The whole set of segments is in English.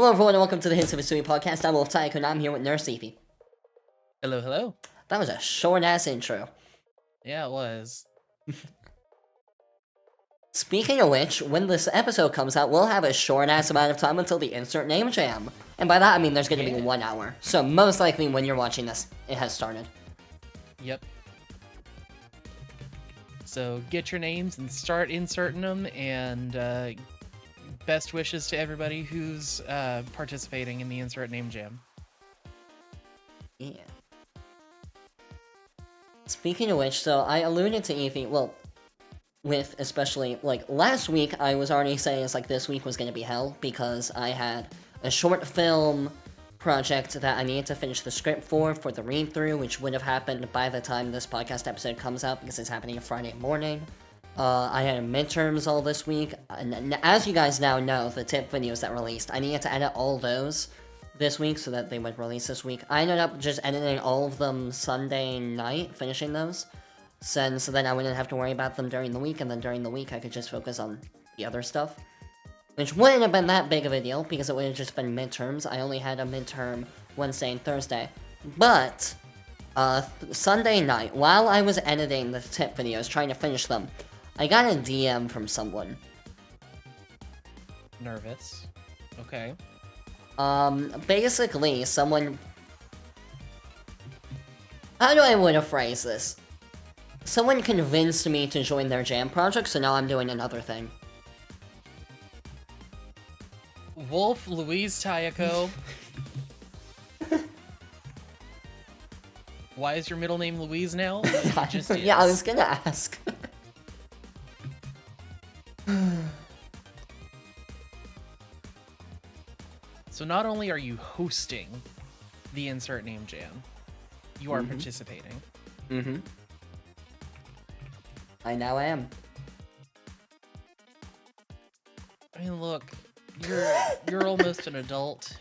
Hello everyone and welcome to the Hisui podcast. I'm Wolf Tyke and I'm here with Nurse Evie. Hello, hello. That was a short-ass intro. Yeah, it was. Speaking of which, when this episode comes out, we'll have a short-ass amount of time until the insert name jam. And by that I mean there's going to be 1 hour. So most likely when you're watching this, it has started. Yep. So get your names and start inserting them, and best wishes to everybody who's participating in the insert name jam. Yeah. Speaking of which, so I alluded to Evie, well, with especially, like, last week I was already saying it's like this week was going to be hell because I had a short film project that I needed to finish the script for the read-through, which would have happened by the time this podcast episode comes out because it's happening Friday morning. I had midterms all this week, and as you guys now know, the tip videos that released, I needed to edit all those this week so that they would release this week. I ended up just editing all of them Sunday night, finishing those, so then I wouldn't have to worry about them during the week, and then during the week I could just focus on the other stuff. Which wouldn't have been that big of a deal, because it would have just been midterms. I only had a midterm Wednesday and Thursday. But, Sunday night, while I was editing the tip videos, trying to finish them, I got a DM from someone. Nervous. Okay. Basically, someone... How do I want to phrase this? Someone convinced me to join their jam project, so now I'm doing another thing. Wolf Louise Tayako. Why is your middle name Louise now? It just is. Yeah, I was gonna ask. So not only are you hosting the insert name jam, you are participating. Mm-hmm. I now am. I mean, look, you're almost an adult.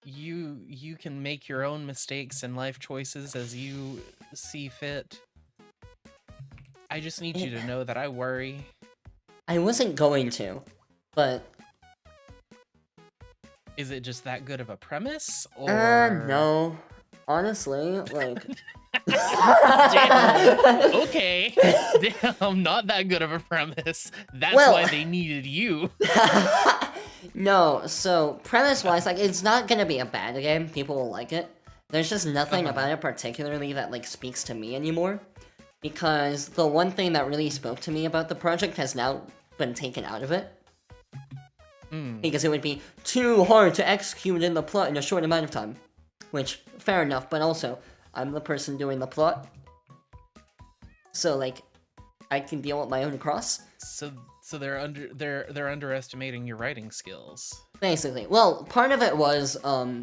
You can make your own mistakes and life choices as you see fit. I just need you to know that I worry. I wasn't going to, but... Is it just that good of a premise, or... no. Honestly, like... Damn. Okay. Damn, not that good of a premise. That's why they needed you. No, so, premise-wise, like, it's not gonna be a bad game. People will like it. There's just nothing about it particularly that, like, speaks to me anymore. Because the one thing that really spoke to me about the project has now been taken out of it. Because it would be too hard to execute in the plot in a short amount of time. Which, fair enough, but also, I'm the person doing the plot. So, like, I can deal with my own cross. So they're underestimating your writing skills. Basically. Well, part of it was,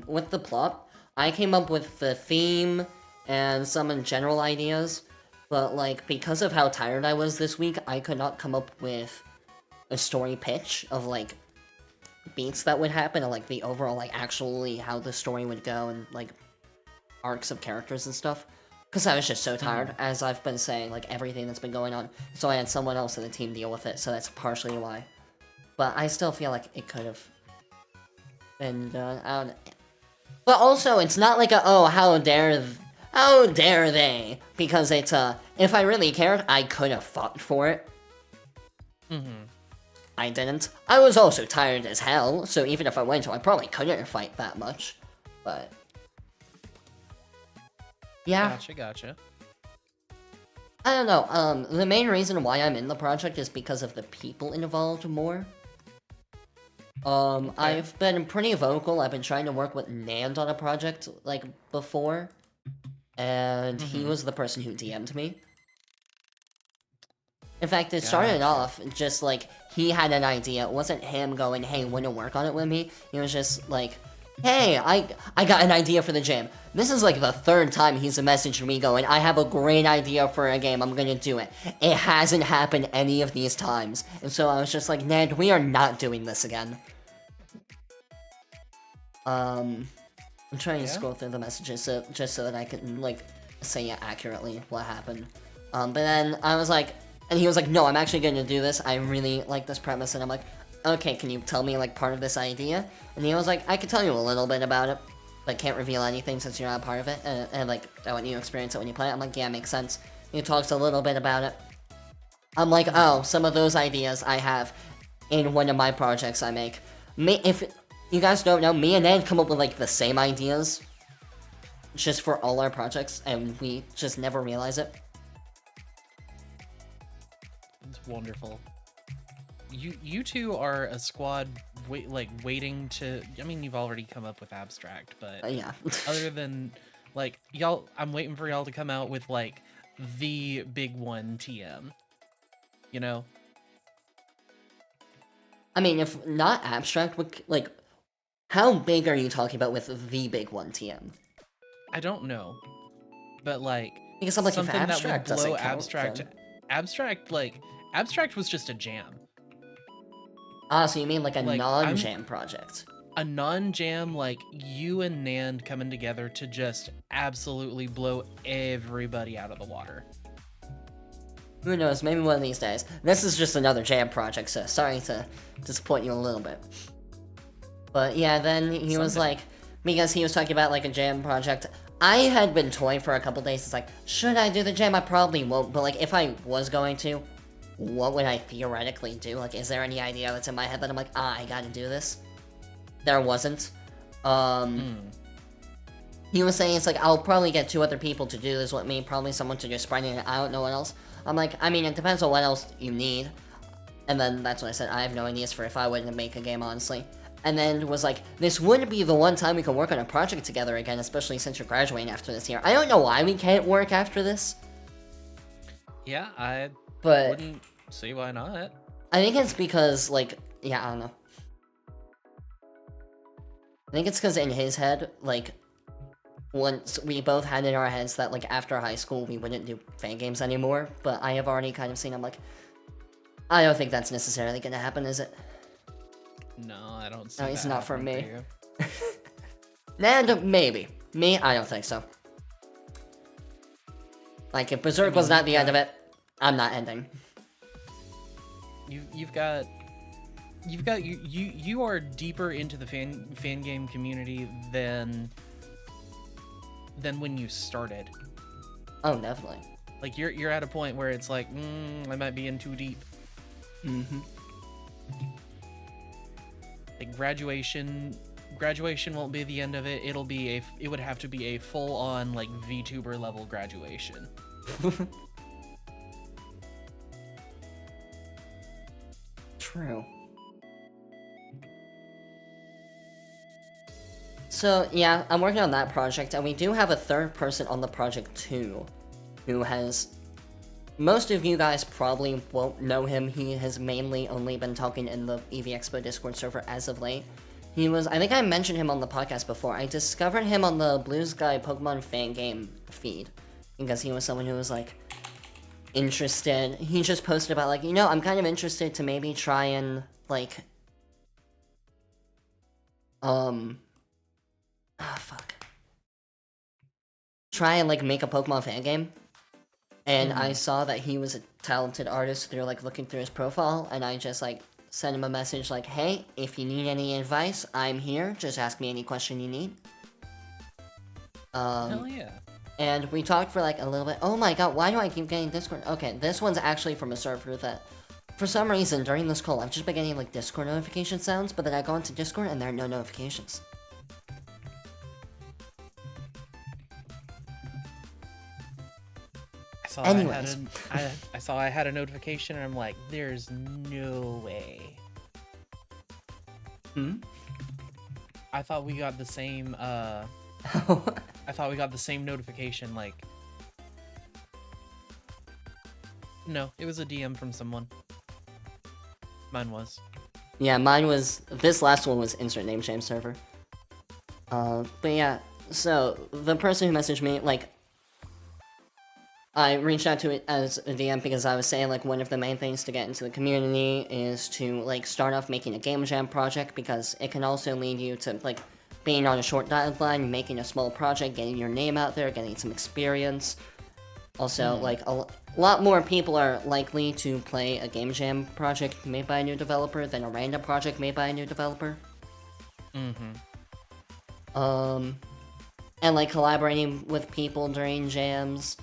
with the plot, I came up with the theme and some general ideas, but, like, because of how tired I was this week, I could not come up with a story pitch of, like, beats that would happen, and, like, the overall, like, actually how the story would go, and, like, arcs of characters and stuff. Because I was just so tired, as I've been saying, like, everything that's been going on. So I had someone else in the team deal with it, so that's partially why. But I still feel like it could have been done. I don't know. But also, it's not like a, oh, how dare they? Because it's if I really cared, I could have fought for it. I didn't. I was also tired as hell, so even if I went to, I probably couldn't fight that much. But... yeah. Gotcha. I don't know, the main reason why I'm in the project is because of the people involved more. Okay. I've been pretty vocal, I've been trying to work with Nand on a project, like, before. And he was the person who DM'd me. In fact, it started off just like, he had an idea, it wasn't him going, hey, wanna work on it with me? He was just like, hey, I got an idea for the jam. This is like the third time he's messaged me going, I have a great idea for a game, I'm gonna do it. It hasn't happened any of these times. And so I was just like, Ned, we are not doing this again. I'm trying to scroll through the messages just so that I can, like, say accurately what happened. But then I was like, and he was like, no, I'm actually gonna do this, I really like this premise, and I'm like, okay, can you tell me, like, part of this idea? And he was like, I can tell you a little bit about it, but can't reveal anything since you're not a part of it, and like, I want you to experience it when you play it. I'm like, yeah, makes sense. He talks a little bit about it. I'm like, oh, some of those ideas I have in one of my projects I make. If you guys don't know, me and Ed come up with, like, the same ideas just for all our projects, and we just never realize it. It's wonderful. You two are a squad waiting to. I mean, you've already come up with abstract, but Yeah. other than like y'all, I'm waiting for y'all to come out with like the big one TM. You know. I mean, if not abstract, like, how big are you talking about with the big one TM? I don't know, but like Because I'm like, if something that abstract would blow doesn't count, abstract. then... Abstract was just a jam. Ah, so you mean like a Like, non-jam project? A non-jam, like you and Nand coming together to just absolutely blow everybody out of the water. Who knows, maybe one of these days. This is just another jam project, so sorry to disappoint you a little bit. But yeah, then he was like, because he was talking about like a jam project, I had been toying for a couple days. It's like, should I do the jam? I probably won't, but like if I was going to, what would I theoretically do? Like, is there any idea that's in my head that I'm like, I gotta do this? There wasn't. He was saying it's like, I'll probably get 2 other people to do this with me, probably someone to just spread it, I don't know what else. I'm like, I mean, it depends on what else you need. And then that's when I said, I have no ideas for if I were to make a game, honestly. And then was like, this wouldn't be the one time we can work on a project together again, especially since you're graduating after this year. I don't know why we can't work after this. Yeah, I but wouldn't see why not. I think it's because, like, yeah, I don't know. I think it's because in his head, like, once we both had in our heads that, like, after high school we wouldn't do fan games anymore, but I have already kind of seen, I'm like, I don't think that's necessarily gonna happen, is it? No, I don't see No, that it's not for happening me. Nah, maybe. Me, I don't think so. Like, if Berserk was not the end of it, I'm not ending. You are deeper into the fan game community than when you started. Oh, definitely. Like you're at a point where it's like, I might be in too deep. Mm-hmm. Like graduation won't be the end of it. It would have to be a full on like VTuber level graduation. True. So, yeah, I'm working on that project, and we do have a third person on the project too, who has... Most of you guys probably won't know him. He has mainly only been talking in the EV Expo Discord server as of late. He was... I think I mentioned him on the podcast before. I discovered him on the Blue Sky Pokemon fan game feed, because he was someone who was, like, interested. He just posted about, like, I'm kind of interested to maybe try and, like... Try and, like, make a Pokemon fan game. And I saw that he was a talented artist through, like, looking through his profile, and I just, like, sent him a message like, hey, if you need any advice, I'm here. Just ask me any question you need. Hell yeah. And we talked for, like, a little bit. Oh my god, why do I keep getting Discord? Okay, this one's actually from a server that, for some reason, during this call, I've just been getting, like, Discord notification sounds, but then I go into Discord and there are no notifications. I saw I had a notification and I'm like, there's no way. I thought we got the same I thought we got the same notification, like... No, it was a DM from someone. Mine was. Yeah, mine was... This last one was insert name shame server. But yeah, so, the person who messaged me, like... I reached out to it as a DM because I was saying, like, one of the main things to get into the community is to, like, start off making a game jam project, because it can also lead you to, like, being on a short deadline, making a small project, getting your name out there, getting some experience. Also, like, a lot more people are likely to play a game jam project made by a new developer than a random project made by a new developer. And like collaborating with people during jams,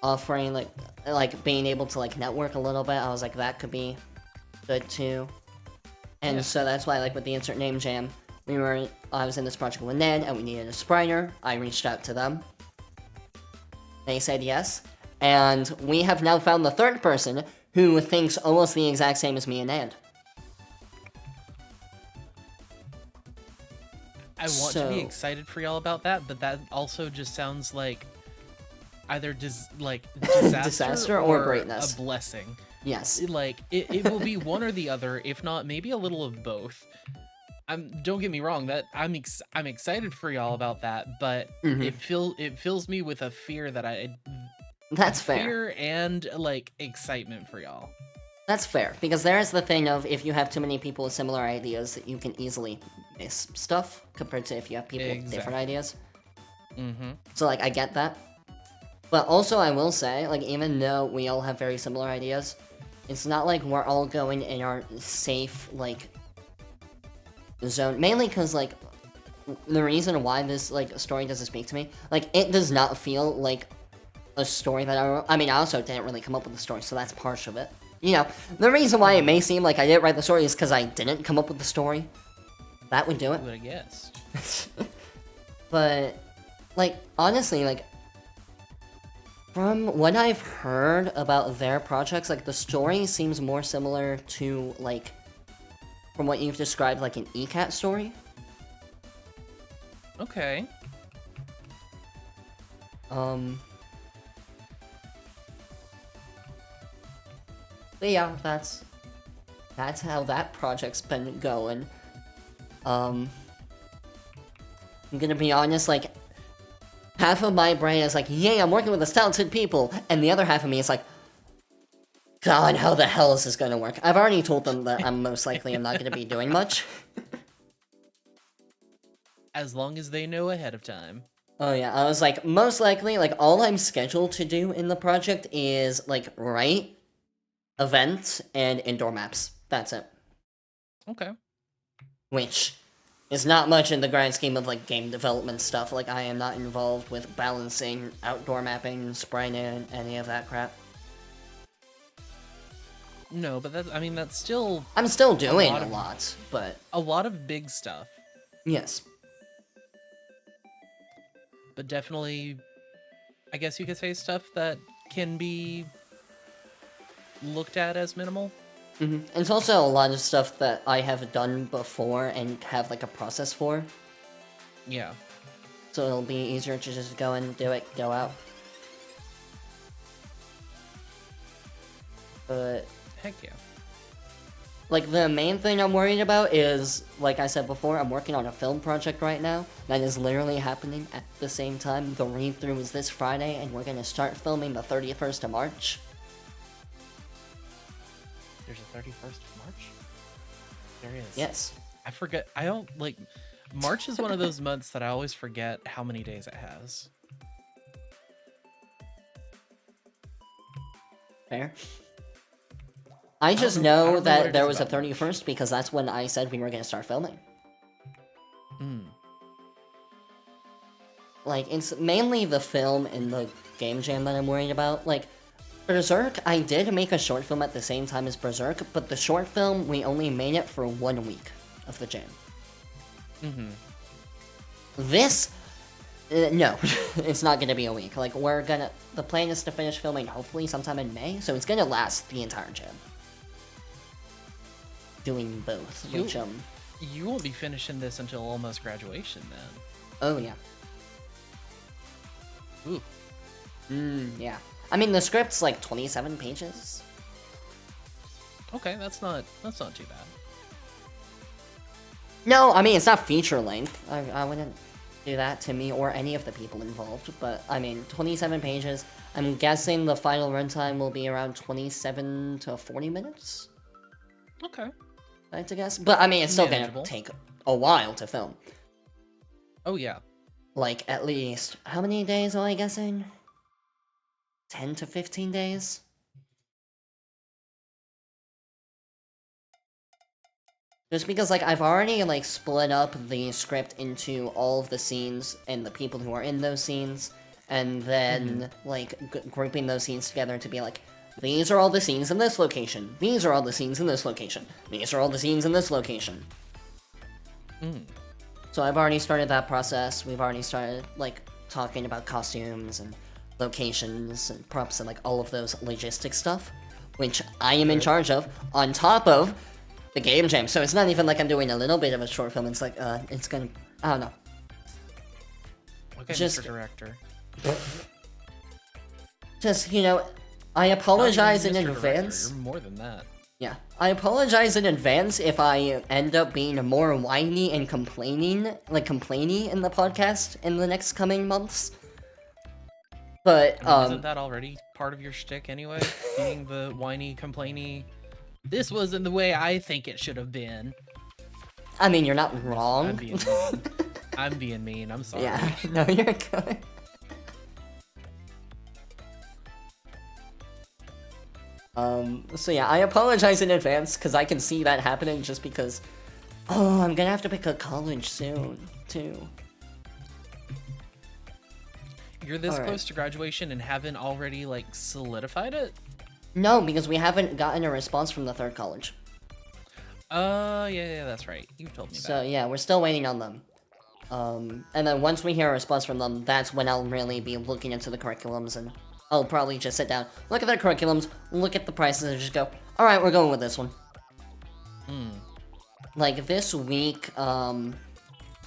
offering like being able to like network a little bit. I was like, that could be good too. And so that's why, like with the Insert Name Jam, I was in this project with Ned, and we needed a spriter. I reached out to them. They said yes, and we have now found the third person who thinks almost the exact same as me and Ned. I want to be excited for y'all about that, but that also just sounds like either disaster or greatness. A blessing. Yes. Like, it will be one or the other, if not maybe a little of both. Don't get me wrong, that I'm excited for y'all about that, but it fills me with a fear that That's fair. Fear and like excitement for y'all. That's fair, because there is the thing of if you have too many people with similar ideas, that you can easily miss stuff compared to if you have people with different ideas. So like, I get that. But also I will say, like, even though we all have very similar ideas, it's not like we're all going in our safe, like, zone. Mainly because, like, the reason why this, like, story doesn't speak to me, like, it does not feel like a story that I wrote. I mean, I also didn't really come up with the story, so that's part of it. You know, the reason why it may seem like I didn't write the story is because I didn't come up with the story. That would do it. I guess. But, like, honestly, like, from what I've heard about their projects, like, the story seems more similar to, like, from what you've described, like, an ECAT story. Okay. But yeah, that's how that project's been going. I'm gonna be honest, like, half of my brain is like, yay, I'm working with these talented people, and the other half of me is like, God, how the hell is this gonna work? I've already told them that I'm most likely I'm not gonna be doing much. As long as they know ahead of time. Oh yeah, I was like, most likely, like, all I'm scheduled to do in the project is, like, write, event, and indoor maps. That's it. Okay. Which is not much in the grand scheme of, like, game development stuff. Like, I am not involved with balancing, outdoor mapping, spriting, any of that crap. No, but that's still... I'm still doing a lot, but... A lot of big stuff. Yes. But definitely, I guess you could say stuff that can be looked at as minimal. And it's also a lot of stuff that I have done before and have, like, a process for. Yeah. So it'll be easier to just go and do it, go out. But... Heck yeah. Like, the main thing I'm worried about is, like I said before, I'm working on a film project right now that is literally happening at the same time. The read-through is this Friday, and we're gonna start filming the 31st of March. There's a 31st of March? There is. Yes. I forget. I don't, like... March is one of those months that I always forget how many days it has. Fair. I just know that there was a 31st because that's when I said we were going to start filming. Like, it's mainly the film and the game jam that I'm worried about. Like, Berserk, I did make a short film at the same time as Berserk, but the short film, we only made it for 1 week of the jam. This, no, it's not going to be a week. Like, the plan is to finish filming hopefully sometime in May, so it's going to last the entire jam. Doing both, which, You won't be finishing this until almost graduation, then. Oh, yeah. Ooh. Yeah. I mean, the script's like 27 pages. Okay, that's not too bad. No, I mean, it's not feature length. I wouldn't do that to me or any of the people involved, but, I mean, 27 pages. I'm guessing the final runtime will be around 27 to 40 minutes? Okay. I have to guess. But, I mean, it's still Manageable. gonna take a while to film. Oh, yeah. Like, at least... How many days am I guessing? 10 to 15 days. Just because, like, I've already, like, split up the script into all of the scenes and the people who are in those scenes, and then, like, grouping those scenes together to be like, these are all the scenes in this location, these are all the scenes in this location, these are all the scenes in this location. So I've already started that process. We've already started, like, talking about costumes and locations and props and, like, all of those logistic stuff, which I am in charge of, on top of the game jam. So it's not even like I'm doing a little bit of a short film. It's like, it's gonna, I don't know. Okay, Just, Mr. Director. Just, you know, I apologize in Mr. advance. Director, you're more than that. Yeah, I apologize in advance if I end up being more whiny and complaining in the podcast in the next coming months. But, Isn't that already part of your shtick anyway? Being the whiny, complainy, this wasn't the way I think it should have been. I mean, you're not wrong. I'm being mean. I'm being mean, I'm sorry. Yeah, no, you're good. So yeah, I apologize in advance, because I can see that happening just because... Oh, I'm gonna have to pick a college soon, too. You're this Alright. close to graduation and haven't already, like, solidified it? No, because we haven't gotten a response from the third college. Yeah, that's right. You told me that. So yeah, we're still waiting on them. And then once we hear a response from them, that's when I'll really be looking into the curriculums, and I'll probably just sit down, look at their curriculums, look at the prices, and just go, alright, we're going with this one. Like, this week,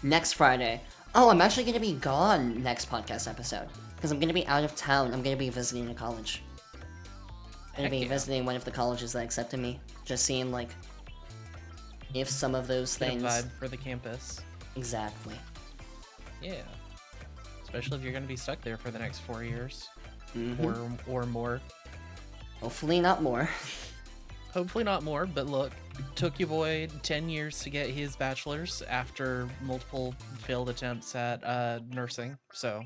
next Friday... Oh, I'm actually gonna be gone next podcast episode, because I'm gonna be out of town. I'm gonna be visiting a college. I'm gonna be visiting one of the colleges that accepted me, just seeing, like, if some of those Get a things... vibe for the campus. Exactly. Yeah. Especially if you're gonna be stuck there for the next 4 years. Or more. Hopefully not more. Hopefully not more, but look, took your boy 10 years to get his bachelor's after multiple failed attempts at nursing. So,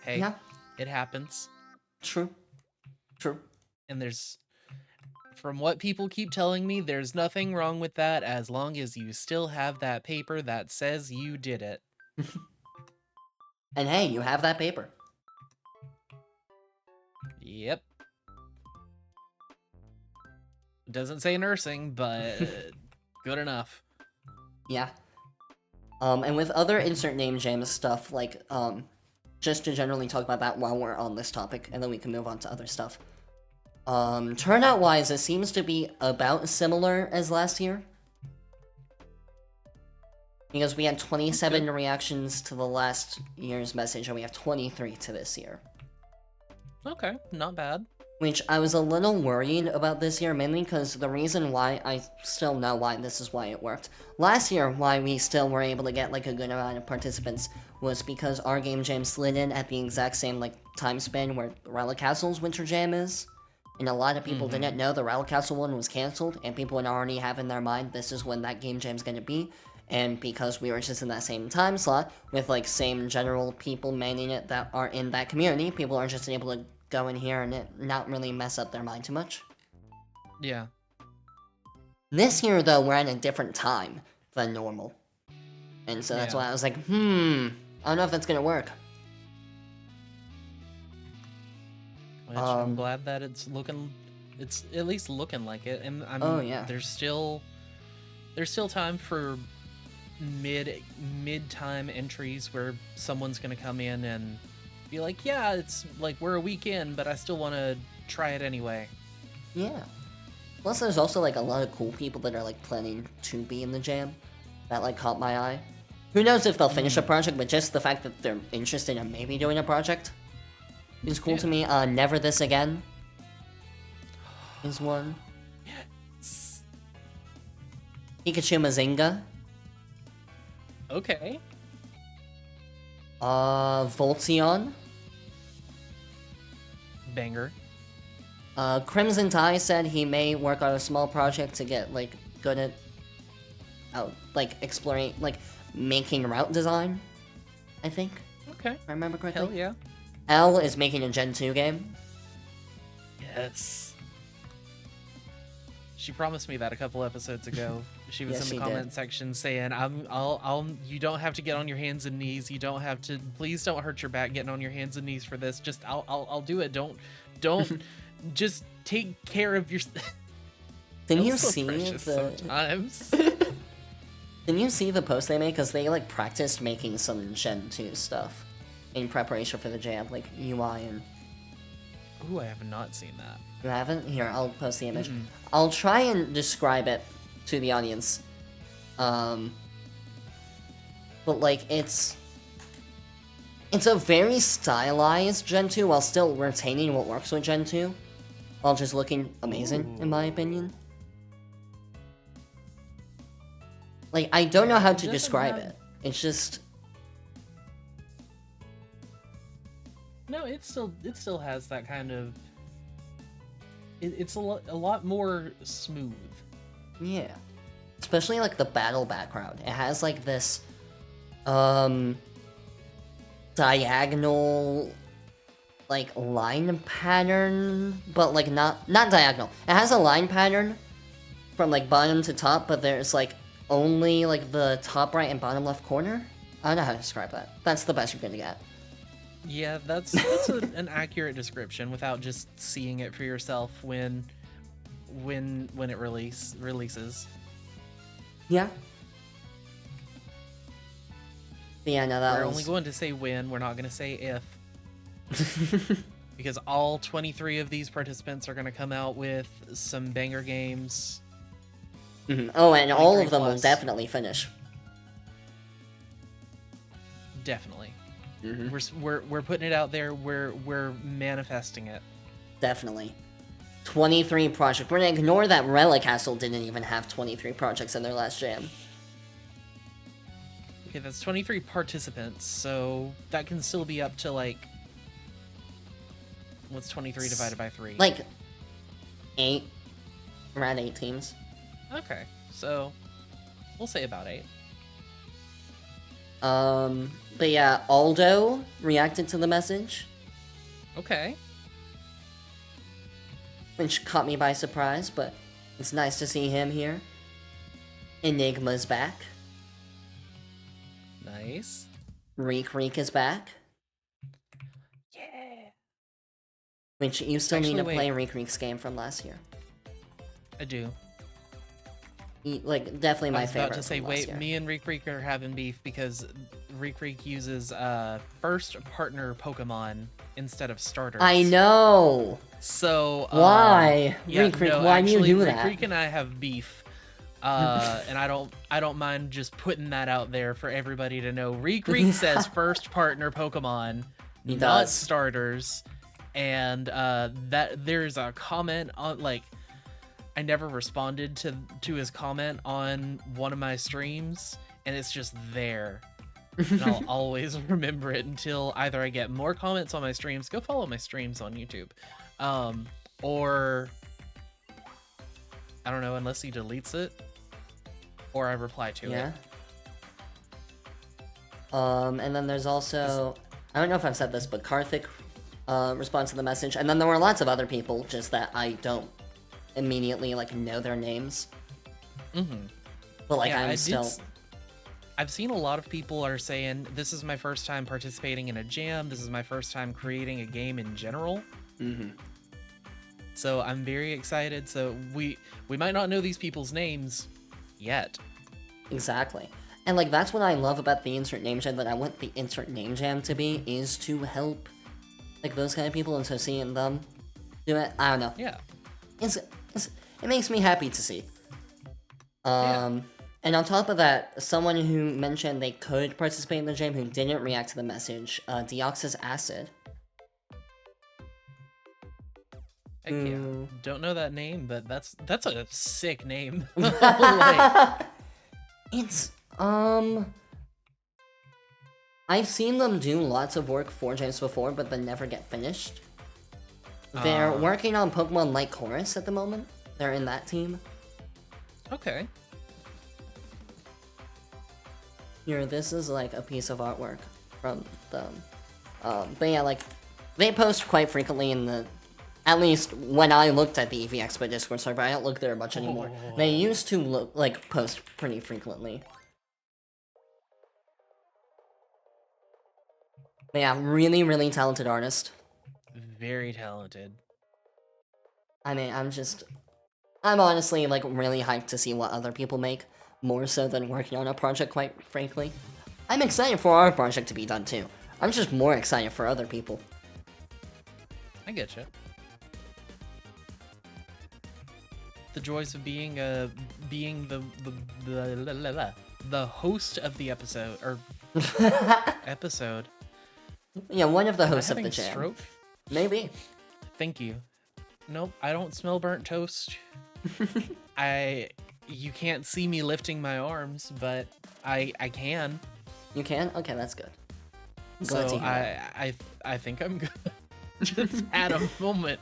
hey, Yeah. it happens. True. True. And from what people keep telling me, there's nothing wrong with that as long as you still have that paper that says you did it. And hey, you have that paper. Yep. Doesn't say nursing, but good enough. Yeah. And with other insert name jam stuff, like, just to generally talk about that while we're on this topic, and then we can move on to other stuff. Turnout-wise, it seems to be about similar as last year. Because we had 27 reactions to the last year's message, and we have 23 to this year. Okay, not bad. Which I was a little worried about this year, mainly because the reason why I still know why this is why it worked. Last year, why we still were able to get, like, a good amount of participants was because our game jam slid in at the exact same, like, time span where Relic Castle's Winter Jam is. And a lot of people didn't know the Relic Castle one was cancelled, and people would already have in their mind this is when that game jam's gonna be. And because we were just in that same time slot, with, like, same general people manning it that are in that community, people are just able to go in here and it not really mess up their mind too much. Yeah. This year, though, we're at a different time than normal. And so that's why I was like, I don't know if that's gonna work. Which I'm glad that it's at least looking like it. And I mean, there's still time for mid-time entries where someone's gonna come in and be like, yeah, it's like we're a week in, but I still want to try it anyway. Yeah. Plus, there's also, like, a lot of cool people that are, like, planning to be in the jam. That, like, caught my eye. Who knows if they'll finish a project, but just the fact that they're interested in maybe doing a project is cool to me. Never This Again is one. Yes. Pikachu Mazinga. Okay. Voltzion. Banger. Crimson Tide said he may work on a small project to get, like, good at, like, exploring, like, making route design, I think. Okay. If I remember correctly. Hell yeah. L is making a Gen 2 game. Yes. She promised me that a couple episodes ago. She was Yes, in the she comment did. section saying, you don't have to get on your hands and knees. You don't have to, please don't hurt your back getting on your hands and knees for this. Just, I'll do it. Don't, just take care of your. Didn't you so see precious the? sometimes. Didn't you see the post they made? Because they like practiced making some Gen 2 stuff in preparation for the jam, like UI and. Ooh, I have not seen that. You haven't? Here, I'll post the image. Mm-mm. I'll try and describe it to the audience. But like it's a very stylized Gen 2 while still retaining what works with Gen 2, while just looking amazing, in my opinion. Like, I don't know how to describe it. It's just... No, it still has that kind of... It's a lot more smooth. Yeah. Especially, like, the battle background. It has, like, this... diagonal... like, line pattern... But, like, not diagonal. It has a line pattern from, like, bottom to top, but there's, like, only, like, the top right and bottom left corner? I don't know how to describe that. That's the best you're gonna get. Yeah, that's an accurate description without just seeing it for yourself when it releases. Yeah. But yeah, no, that We're was... only going to say when, we're not going to say if. Because all 23 of these participants are going to come out with some banger games. Mhm. Oh, and all of them will plus. definitely finish. Definitely. Mhm. We're putting it out there. We're manifesting it. Definitely. 23 projects. We're gonna ignore that Relic Castle didn't even have 23 projects in their last jam. Okay, that's 23 participants, so that can still be up to, like... What's 23 divided by 3? Like, 8. Around 8 teams. Okay, so we'll say about 8. But yeah, Aldo reacted to the message, Okay. which caught me by surprise, but it's nice to see him here. Enigma's back. Nice. Reek is back. Yeah. Which you still need to Actually, play Reek's game from last year. I do. Like, definitely my I was favorite. about to say, from last wait, year. me and Reek are having beef because Reek uses first partner Pokemon instead of starters. I know! So Why? Yeah, Reek, no, why do you actually, do that? Reek and I have beef. And I don't mind just putting that out there for everybody to know. Reek says first partner Pokemon, He not does. starters. And that there's a comment on, like, I never responded to his comment on one of my streams, and it's just there. And I'll always remember it until either I get more comments on my streams. Go follow my streams on YouTube. Or I don't know, unless he deletes it, or I reply to it. And then there's also, I don't know if I've said this, but Karthik responds to the message, and then there were lots of other people just that I don't immediately like know their names. But like, Yeah, I'm I've seen a lot of people are saying, this is my first time participating in a jam, this is my first time creating a game in general. So I'm very excited. So we might not know these people's names yet. Exactly. And like, that's what I love about the Insert Name Jam, that I want the Insert Name Jam to be, is to help like those kind of people, and so seeing them do it, I don't know. Yeah. It makes me happy to see. And on top of that, someone who mentioned they could participate in the jam who didn't react to the message, Deoxys Acid. Heck yeah. Don't know that name, but that's a sick name. It's, I've seen them do lots of work for jams before, but they never get finished. They're working on Pokemon Light Chorus at the moment. They're in that team. Okay. Here, this is like a piece of artwork from them. But yeah, like, they post quite frequently in the At least when I looked at the EV Expo Discord server, I don't look there much anymore. They used to post pretty frequently. But yeah, really, really talented artist. Very talented. I mean, I'm honestly like really hyped to see what other people make, more so than working on a project, quite frankly. I'm excited for our project to be done too. I'm just more excited for other people. I get you. The joys of being the host of the episode or episode. Yeah, one of the hosts of the jam. Stroke? Maybe. Thank you. Nope, I don't smell burnt toast. You can't see me lifting my arms, but I can. You can? Okay, that's good. So I think I'm good. Just had a moment.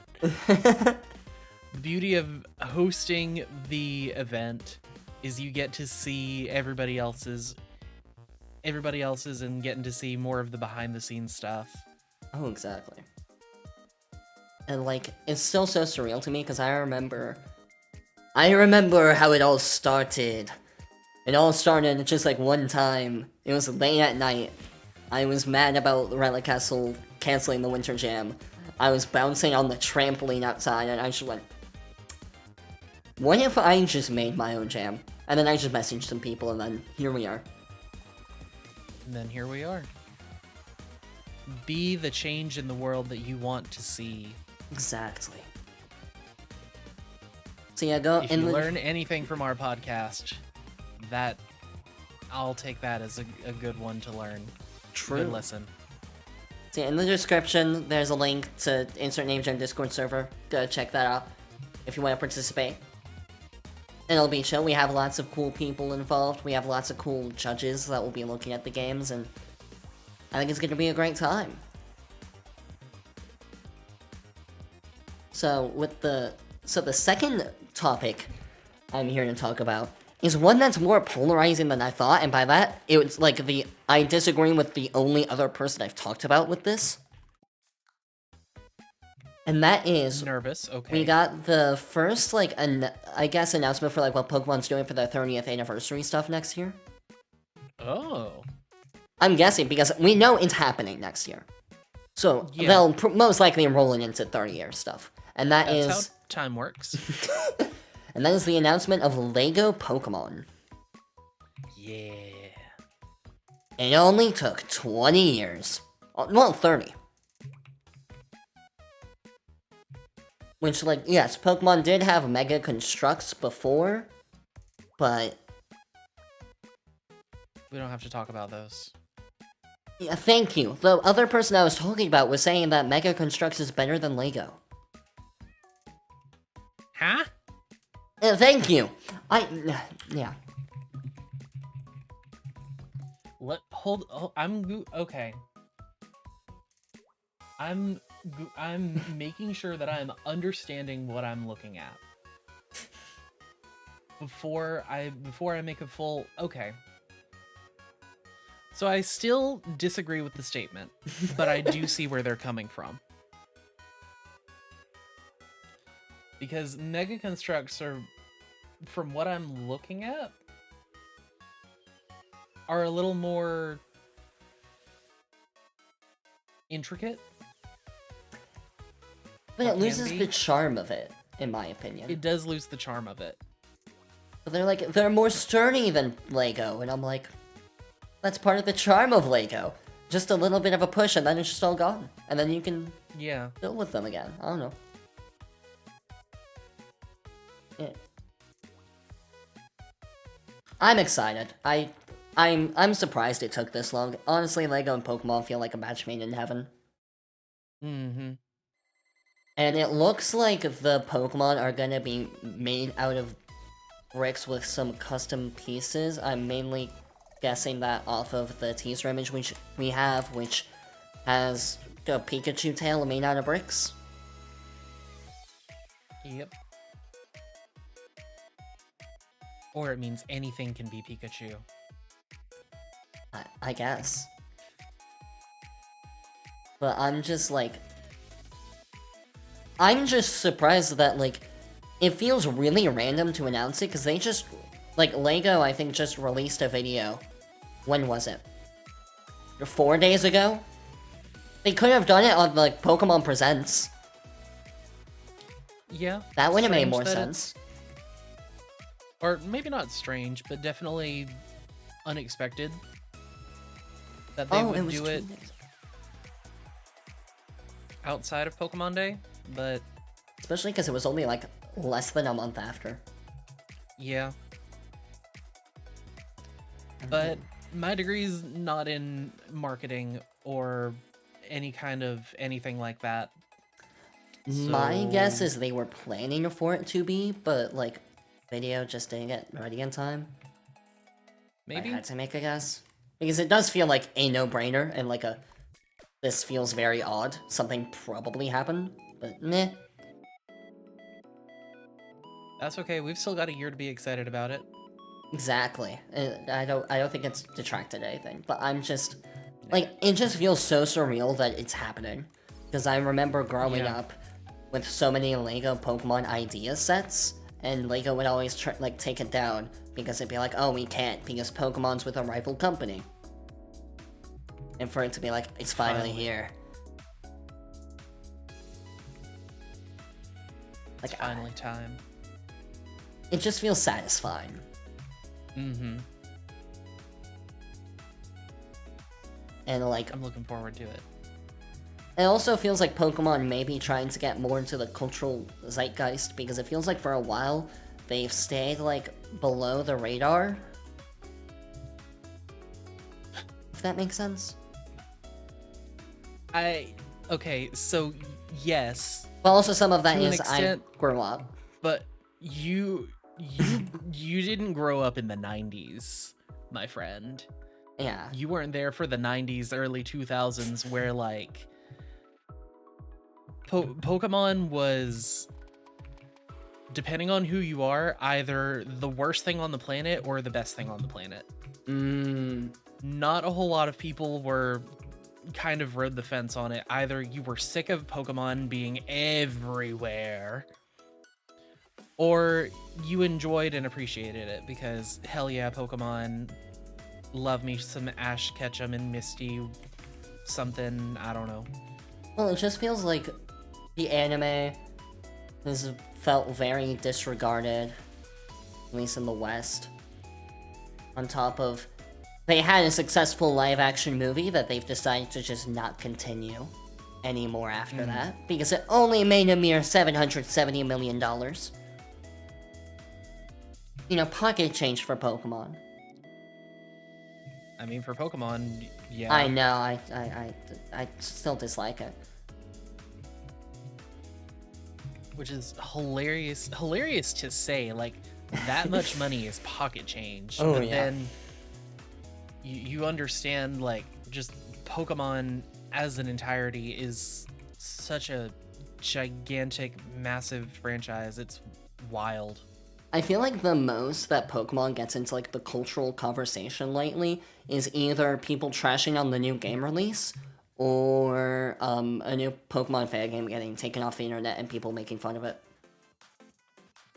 The beauty of hosting the event is you get to see everybody else's and getting to see more of the behind the scenes stuff. Oh, exactly. And like, it's still so surreal to me because I remember how it all started. It all started just like one time. It was late at night. I was mad about Relic Castle canceling the Winter Jam. I was bouncing on the trampoline outside and I just went, what if I just made my own jam? And then I just messaged some people and then here we are. And then here we are. Be the change in the world that you want to see. Exactly. So yeah, go if you learn anything from our podcast, that I'll take that as a good one to learn. True. Good lesson. So yeah, in the description, there's a link to Insert Name Jam Discord server. Go check that out if you want to participate. It'll be chill. We have lots of cool people involved. We have lots of cool judges that will be looking at the games, and I think it's going to be a great time. So the second topic I'm here to talk about is one that's more polarizing than I thought, and by that, it was like I disagree with the only other person I've talked about with this. And that is... Nervous, okay. We got the first, like, I guess announcement for, like, what Pokemon's doing for their 30th anniversary stuff next year. Oh. I'm guessing, because we know it's happening next year. So, yeah. They'll most likely rolling into 30-year stuff. And that's how time works. And that is the announcement of Lego Pokemon. Yeah. It only took 20 years. Well, 30. Which, like, yes, Pokemon did have Mega Constructs before, but... We don't have to talk about those. Yeah, thank you. The other person I was talking about was saying that Mega Constructs is better than Lego. Huh? Thank you. Yeah. Okay. I'm making sure that I'm understanding what I'm looking at before I make a full okay. So I still disagree with the statement, but I do see where they're coming from. Because Mega Constructs are, from what I'm looking at, are a little more intricate. But it loses the charm of it, in my opinion. It does lose the charm of it. But they're more sturdy than Lego, and I'm like, that's part of the charm of Lego. Just a little bit of a push, and then it's just all gone. And then you can build with them again. I don't know. Yeah. I'm excited. I'm surprised it took this long. Honestly, Lego and Pokemon feel like a match made in heaven. Mm-hmm. And it looks like the Pokemon are gonna be made out of bricks with some custom pieces. I'm mainly guessing that off of the teaser image which we have, which has a Pikachu tail made out of bricks. Yep. Or it means anything can be Pikachu. I guess. But I'm just like... I'm just surprised that, like, it feels really random to announce it, because they just, like, LEGO, I think, just released a video. When was it? 4 days ago? They could have done it on, like, Pokemon Presents. Yeah. That would have made strange more that sense. Or maybe not strange, but definitely unexpected that they would do it outside of Pokemon Day, but... Especially because it was only, like, less than a month after. Yeah. But my degree's not in marketing or any kind of anything like that. My guess is they were planning for it to be, but, like, video just didn't get ready in time. Maybe? I had to make a guess. Because it does feel like a no-brainer, and like a... This feels very odd. Something probably happened, but meh. That's okay, we've still got a year to be excited about it. Exactly. I don't think it's detracted anything, but I'm just... Like, it just feels so surreal that it's happening. Because I remember growing up with so many LEGO Pokemon idea sets, and LEGO would always try, like, take it down, because it'd be like, oh, we can't, because Pokemon's with a rival company. And for it to be like, it's finally here. Like, It's finally time. It just feels satisfying. Mm-hmm. And, like... I'm looking forward to it. It also feels like Pokemon may be trying to get more into the cultural zeitgeist, because it feels like for a while, they've stayed, like, below the radar. If that makes sense? Okay, so, yes. But also some of that To an is extent, I grew up. But you didn't grow up in the 90s, my friend. Yeah. You weren't there for the 90s, early 2000s, where, like... Pokemon was, depending on who you are, either the worst thing on the planet or the best thing on the planet. Not a whole lot of people were kind of rode the fence on it. Either you were sick of Pokemon being everywhere, or you enjoyed and appreciated it because hell yeah, Pokemon, love me some Ash Ketchum and Misty something, I don't know. Well, it just feels like the anime has felt very disregarded, at least in the West. On top of, they had a successful live-action movie that they've decided to just not continue anymore after that, because it only made a mere $770 million. You know, pocket change for Pokemon. I mean, for Pokemon, yeah. I know, I still dislike it. Which is hilarious to say, like, that much money is pocket change. Oh, but yeah. then you understand, like, just Pokemon as an entirety is such a gigantic, massive franchise. It's wild. I feel like the most that Pokemon gets into, like, the cultural conversation lately is either people trashing on the new game release, or a new Pokemon fan game getting taken off the internet and people making fun of it.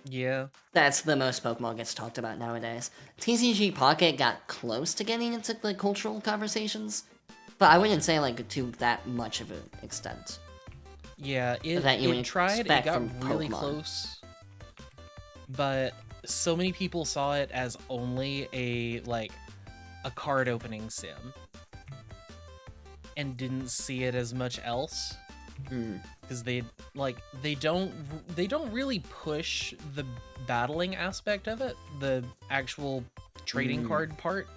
Yeah. That's the most Pokemon gets talked about nowadays. TCG Pocket got close to getting into, like, cultural conversations, but I wouldn't say, like, to that much of an extent. Yeah, it tried, it got really close, but so many people saw it as only a card opening sim, and didn't see it as much else, because they don't really push the battling aspect of it, the actual trading card part.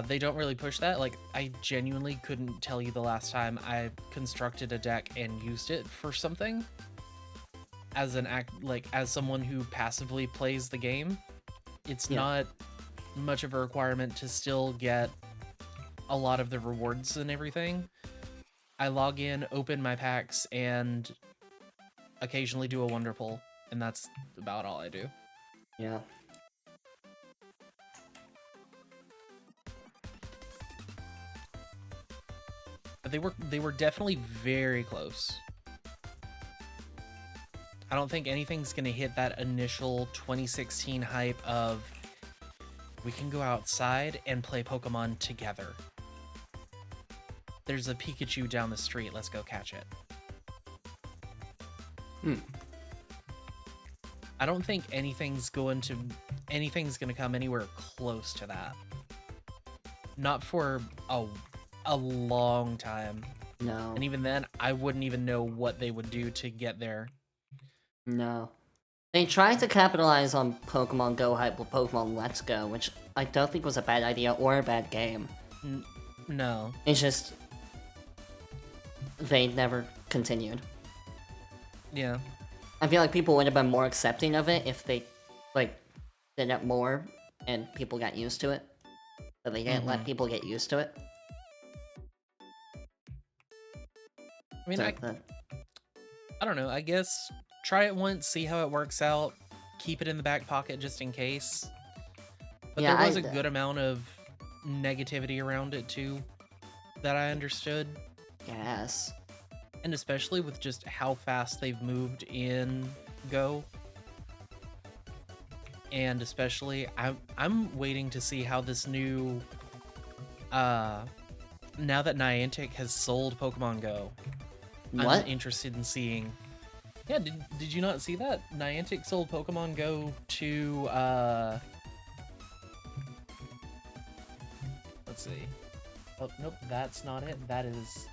They don't really push that. Like, I genuinely couldn't tell you the last time I constructed a deck and used it for something as as someone who passively plays the game. It's not much of a requirement to still get a lot of the rewards and everything. I log in, open my packs, and occasionally do a Wonder Pull, and that's about all I do. Yeah. But they were definitely very close. I don't think anything's gonna hit that initial 2016 hype of we can go outside and play Pokemon together. There's a Pikachu down the street, let's go catch it. I don't think anything's gonna come anywhere close to that. Not for a long time. No. And even then, I wouldn't even know what they would do to get there. No. They tried to capitalize on Pokemon Go hype with Pokemon Let's Go, which I don't think was a bad idea or a bad game. No. It's just... they never continued. Yeah. I feel like people would have been more accepting of it if they, like, did it more and people got used to it. But they didn't let people get used to it. I mean, I don't know. I guess try it once, see how it works out. Keep it in the back pocket just in case. But yeah, there was a good amount of negativity around it too that I understood. Yes. And especially with just how fast they've moved in Go. And especially, I'm waiting to see how this new, now that Niantic has sold Pokemon Go. What? I'm interested in seeing. Yeah, did you not see that? Niantic sold Pokemon Go to, let's see. Oh, nope, that's not it. That is,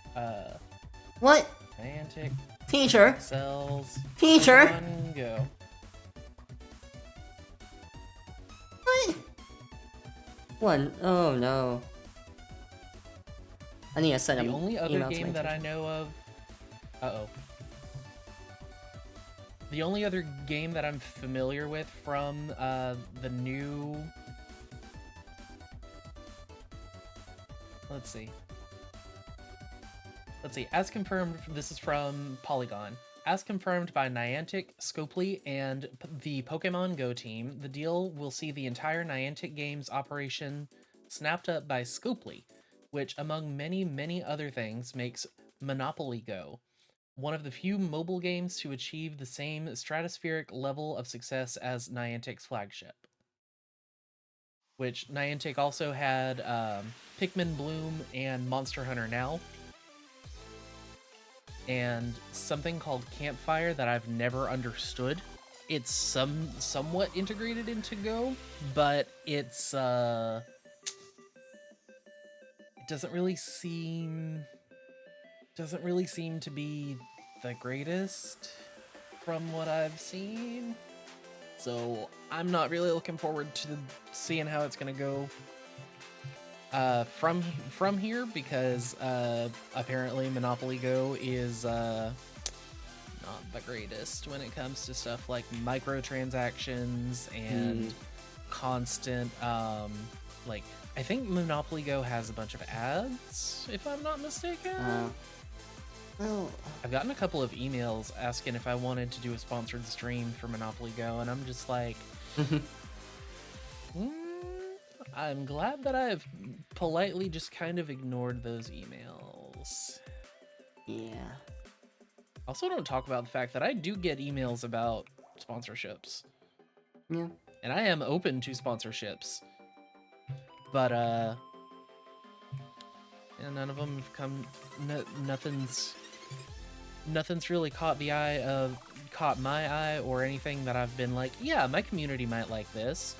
What? Niantic Teacher? sells Teacher? Pokemon Go. What? One. Oh no. I need to send The an only other email to game my that I teacher. know of... The only other game that I'm familiar with from the new... Let's see. As confirmed, this is from Polygon. As confirmed by Niantic, Scopely, and the Pokemon Go team, the deal will see the entire Niantic Games operation snapped up by Scopely, which, among many, many other things, makes Monopoly Go one of the few mobile games to achieve the same stratospheric level of success as Niantic's flagship. Which Niantic also had Pikmin Bloom and Monster Hunter Now. And something called Campfire that I've never understood. It's somewhat integrated into Go, but it's it doesn't really seem to be the greatest from what I've seen. So I'm not really looking forward to seeing how it's gonna go from here, because apparently Monopoly Go is not the greatest when it comes to stuff like microtransactions and constant like, I think Monopoly Go has a bunch of ads, if I'm not mistaken. Well, I've gotten a couple of emails asking if I wanted to do a sponsored stream for Monopoly Go, and I'm just like, I'm glad that I've politely just kind of ignored those emails. yeah. Also, don't talk about the fact that I do get emails about sponsorships. Yeah. And I am open to sponsorships. But, yeah, none of them have come, nothing's really caught my eye or anything that I've been like, yeah, my community might like this.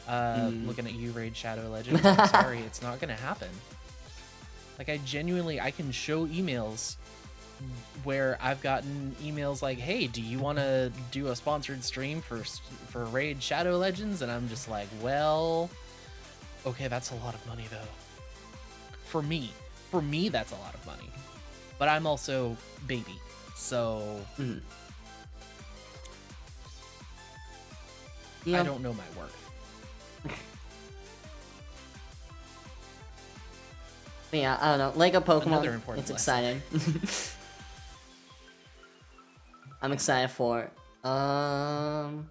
Looking at you, Raid Shadow Legends. I'm sorry, it's not gonna happen. Like, I can show emails where I've gotten emails like, hey, do you want to do a sponsored stream for Raid Shadow Legends? And I'm just like, well, okay, that's a lot of money though. For me, that's a lot of money. But I'm also baby, so Yeah. I don't know my worth. Yeah, I don't know. Lego Pokemon, Another important it's lesson. exciting. I'm excited for it. Oh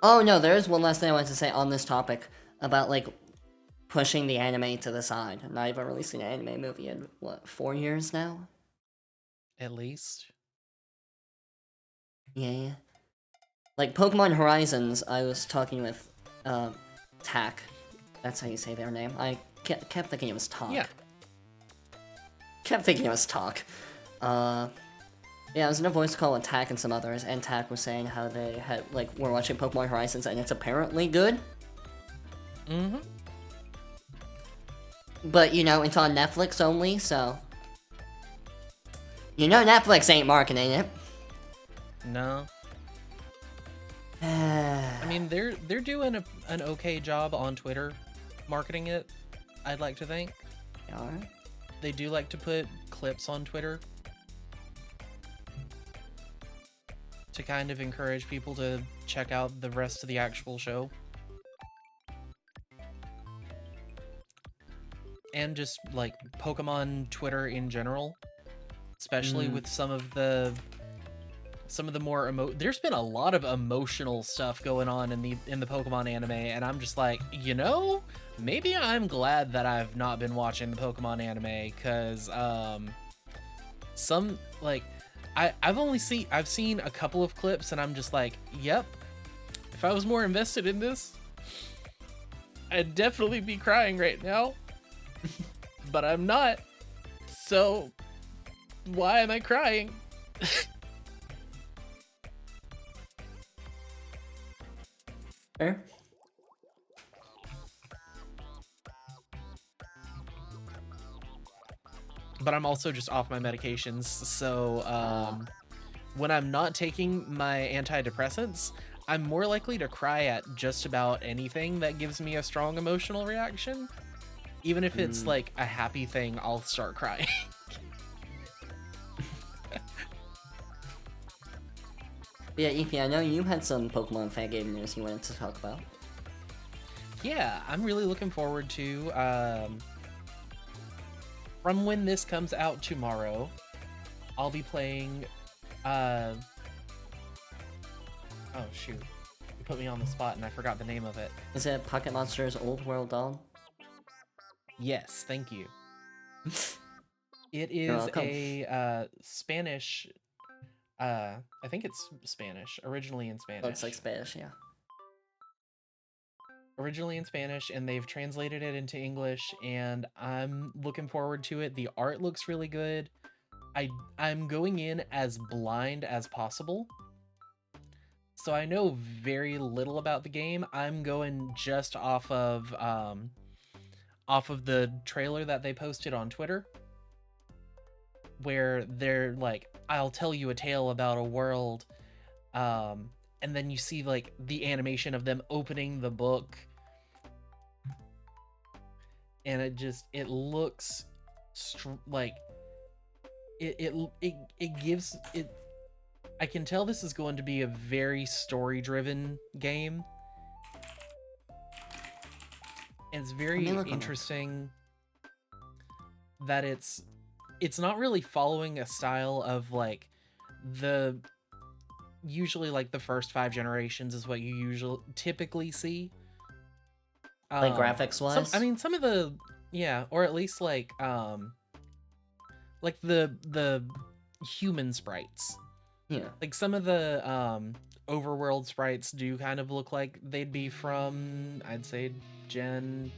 no, there is one last thing I wanted to say on this topic about, like, pushing the anime to the side. I'm not even releasing an anime movie in, what, 4 years now? At least. Yeah. Like Pokemon Horizons, I was talking with Tack. That's how you say their name. I kept thinking it was Talk. Yeah. Kept thinking it was Talk. Yeah, I was in a voice call with Tack and some others, and Tack was saying how they were watching Pokemon Horizons, and it's apparently good. Mm-hmm. But, it's on Netflix only, so... Netflix ain't marketing it. No. I mean, they're doing an okay job on Twitter marketing it, I'd like to think. They are? They do like to put clips on Twitter to kind of encourage people to check out the rest of the actual show. And just, like, Pokemon Twitter in general. Especially with some of the more there's been a lot of emotional stuff going on in the Pokemon anime, and I'm just like, maybe I'm glad that I've not been watching the Pokemon anime, because some, like, I've seen a couple of clips, and I'm just like, yep, if I was more invested in this, I'd definitely be crying right now. But I'm not, so why am I crying? Fair. But I'm also just off my medications, so when I'm not taking my antidepressants, I'm more likely to cry at just about anything that gives me a strong emotional reaction. Even if it's like a happy thing, I'll start crying. Yeah, Eefy, I know you had some Pokemon fan game news you wanted to talk about. Yeah, I'm really looking forward to, from when this comes out tomorrow, I'll be playing, oh shoot, you put me on the spot and I forgot the name of it. Is it Pocket Monsters Old World Dawn? Yes, thank you. It is a Spanish, I think it's Spanish, originally in Spanish. Looks like Spanish, yeah. Originally in Spanish, and they've translated it into English, and I'm looking forward to it. The art looks really good. I'm going in as blind as possible, so I know very little about the game. I'm going just off of the trailer that they posted on Twitter, where they're like, I'll tell you a tale about a world, and then you see like the animation of them opening the book, and it looks like it gives it. I can tell this is going to be a very story driven game, and it's very interesting that it's not really following a style of like usually like the first 5 generations is what you typically see. Like graphics wise? Some of the, yeah, or at least like the human sprites. Yeah. Like some of the overworld sprites do kind of look like they'd be from, I'd say, Gen...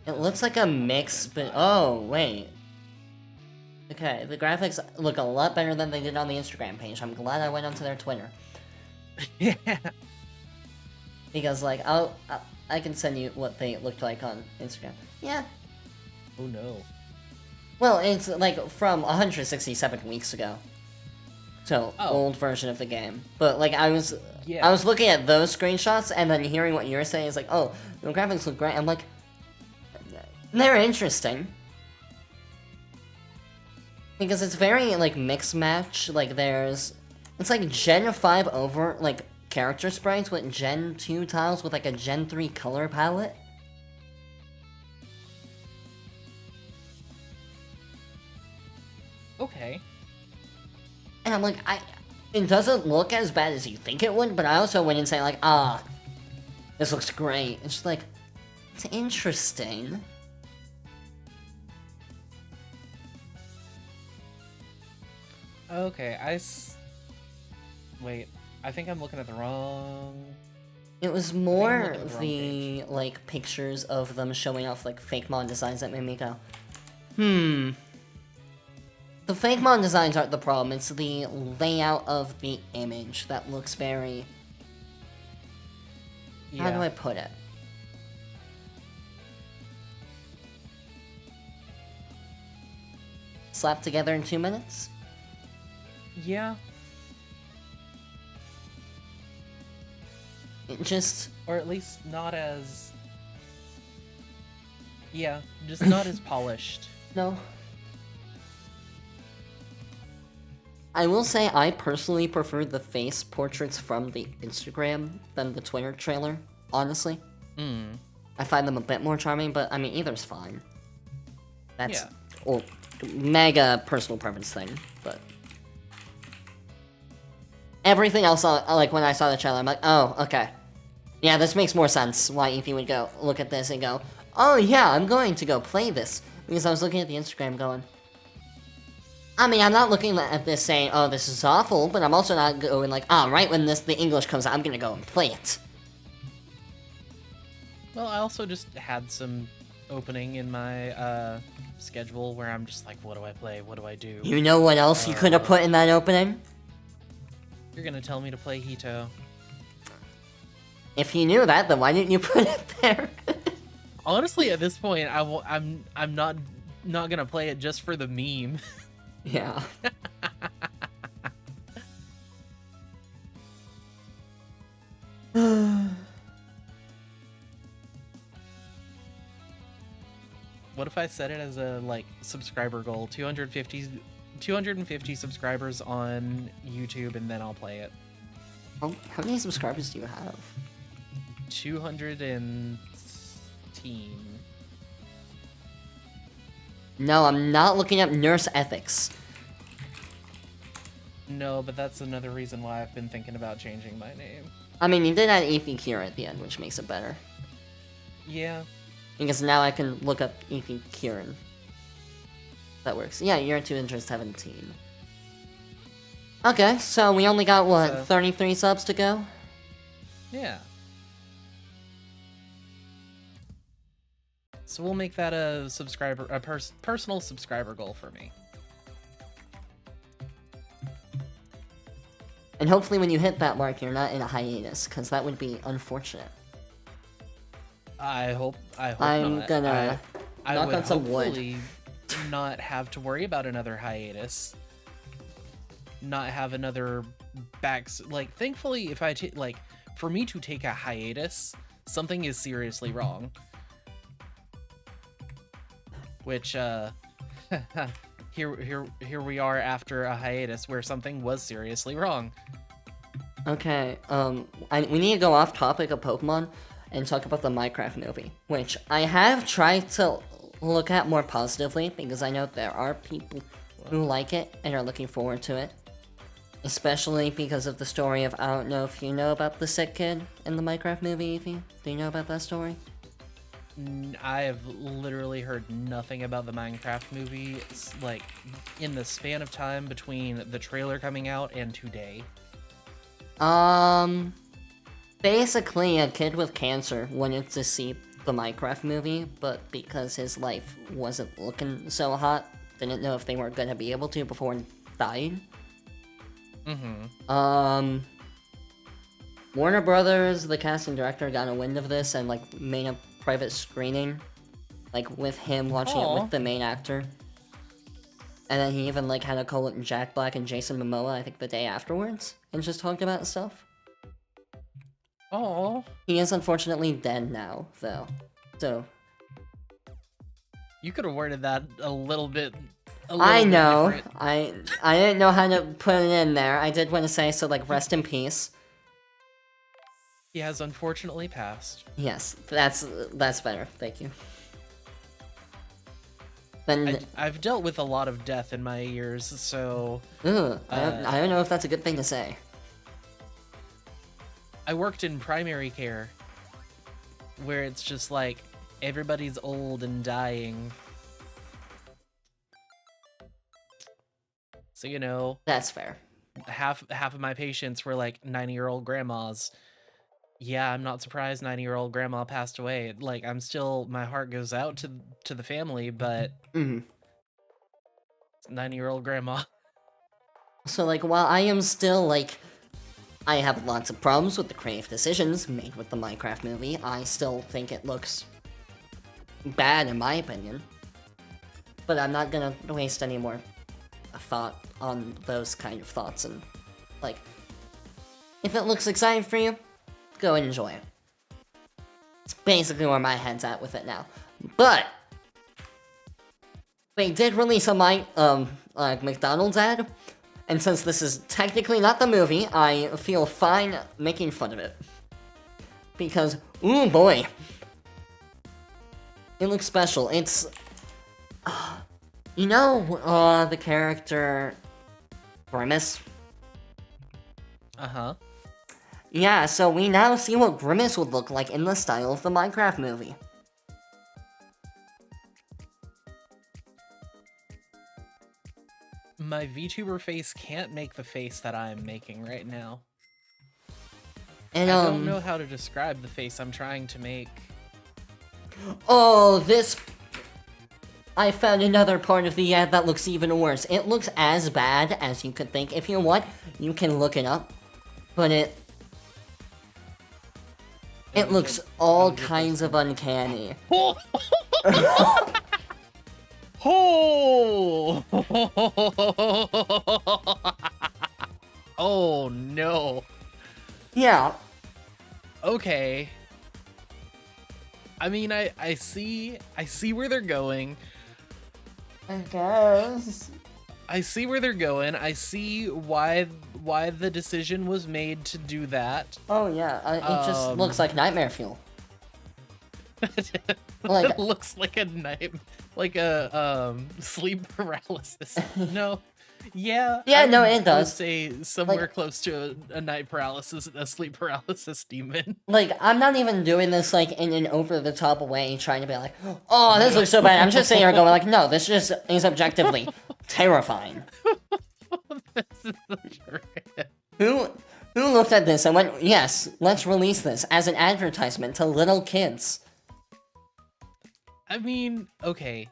It looks like a mix, but oh, wait. Okay, the graphics look a lot better than they did on the Instagram page. I'm glad I went onto their Twitter. Yeah. Because, like, I can send you what they looked like on Instagram. Yeah. Oh no. Well, it's, like, from 167 weeks ago. So, old version of the game. But, like, I was looking at those screenshots, and then hearing what you were saying is like, oh, the graphics look great. I'm like, they're interesting. Because it's very, like, mix match. Like, it's like Gen 5 over, like, character sprites with Gen 2 tiles with, like, a Gen 3 color palette. Okay. And I'm like, it doesn't look as bad as you think it would, but I also went and say, like, this looks great. It's just like, it's interesting. Okay, Wait, I think I'm looking at the wrong... It was I'm more looking at the wrong the, like, pictures of them showing off, like, fake mod designs that made me go, The fake mod designs aren't the problem, it's the layout of the image that looks very... Yeah. How do I put it? Slapped together in 2 minutes? Yeah. It just... Or at least not as... Yeah, just not as polished. No. I will say I personally prefer the face portraits from the Instagram than the Twitter trailer, honestly. I find them a bit more charming, but I mean, either's fine. That's a mega personal preference thing, but... Everything else, like, when I saw the trailer, I'm like, oh, okay. Yeah, this makes more sense why Ethan would go look at this and go, oh yeah, I'm going to go play this. Because I was looking at the Instagram going... I mean, I'm not looking at this saying, oh, this is awful, but I'm also not going like, oh, right when the English comes out, I'm gonna go and play it. Well, I also just had some opening in my schedule where I'm just like, what do I play? What do I do? You know what else you could have put in that opening? You're gonna tell me to play Hito. If you knew that, then why didn't you put it there? Honestly, at this point, I'm not gonna play it just for the meme. Yeah. What if I set it as a, like, subscriber goal? 250 subscribers on YouTube, and then I'll play it. How many subscribers do you have? 210. No, I'm not looking up nurse ethics. No, but that's another reason why I've been thinking about changing my name. I mean, you did add Ethan Kira at the end, which makes it better. Yeah. Because now I can look up Ethan Kieran. That works. Yeah, you're at 217. Okay, so we only got, what, 33 subs to go? Yeah. So we'll make that a personal subscriber goal for me. And hopefully when you hit that mark, you're not in a hiatus, because that would be unfortunate. I hope I'm not. gonna I knock would on some wood. hopefully not have to worry about another hiatus. Not have another like, thankfully, if I like, for me to take a hiatus, something is seriously wrong. Which, here we are after a hiatus where something was seriously wrong. Okay, we need to go off topic of Pokemon and talk about the Minecraft movie, which I have tried to look at more positively, because I know there are people who like it and are looking forward to it. Especially because of the story of, I don't know if you know about the sick kid in the Minecraft movie, Evie? Do you know about that story? I have literally heard nothing about the Minecraft movie, like, in the span of time between the trailer coming out and today. Basically, a kid with cancer wanted to see the Minecraft movie, but because his life wasn't looking so hot, didn't know if they weren't gonna be able to before he died. Warner Brothers, the casting director, got a wind of this and, like, made a private screening, like, with him watching it with the main actor. And then he even, like, had a call with Jack Black and Jason Momoa, I think, the day afterwards, and just talked about stuff. Oh. He is unfortunately dead now, though. So. You could have worded that a little bit. I know. I didn't know how to put it in there. I did want to say, so, like, rest in peace. He has unfortunately passed. Yes, that's better. Thank you. Then I've dealt with a lot of death in my years, so. I don't know if that's a good thing to say. I worked in primary care, where it's just like everybody's old and dying. So, you know. That's fair. half of my patients were like 90-year-old grandmas. Yeah, I'm not surprised 90-year-old grandma passed away. Like, I'm still, my heart goes out to the family, but 90-year-old grandma. So, like, while I am still, like, I have lots of problems with the creative decisions made with the Minecraft movie, I still think it looks bad in my opinion. But I'm not gonna waste any more thought on those kind of thoughts, and, like, if it looks exciting for you, go and enjoy it. It's basically where my head's at with it now. But they did release a McDonald's ad, and since this is technically not the movie, I feel fine making fun of it. Because, ooh boy, it looks special. It's, you know, the character Grimace? Uh-huh. Yeah, so we now see what Grimace would look like in the style of the Minecraft movie. My VTuber face can't make the face that I'm making right now. And, I don't know how to describe the face I'm trying to make. Oh, this... I found another part of the ad that looks even worse. It looks as bad as you could think. If you want, you can look it up. But it looks all kinds of uncanny. Oh! Oh no. Yeah. Okay. I mean, I see where they're going. I guess. I see where they're going. I see why the decision was made to do that. Oh yeah, it just looks like nightmare fuel. It looks like a sleep paralysis. No. Yeah. Yeah, no, it does. I would say somewhere close to a night paralysis, a sleep paralysis demon. Like, I'm not even doing this, like, in an over-the-top way, trying to be like, oh, this looks so bad. I'm just sitting here going, like, no, this just is objectively terrifying. This is such a rant. Who looked at this and went, yes, let's release this as an advertisement to little kids? I mean, okay.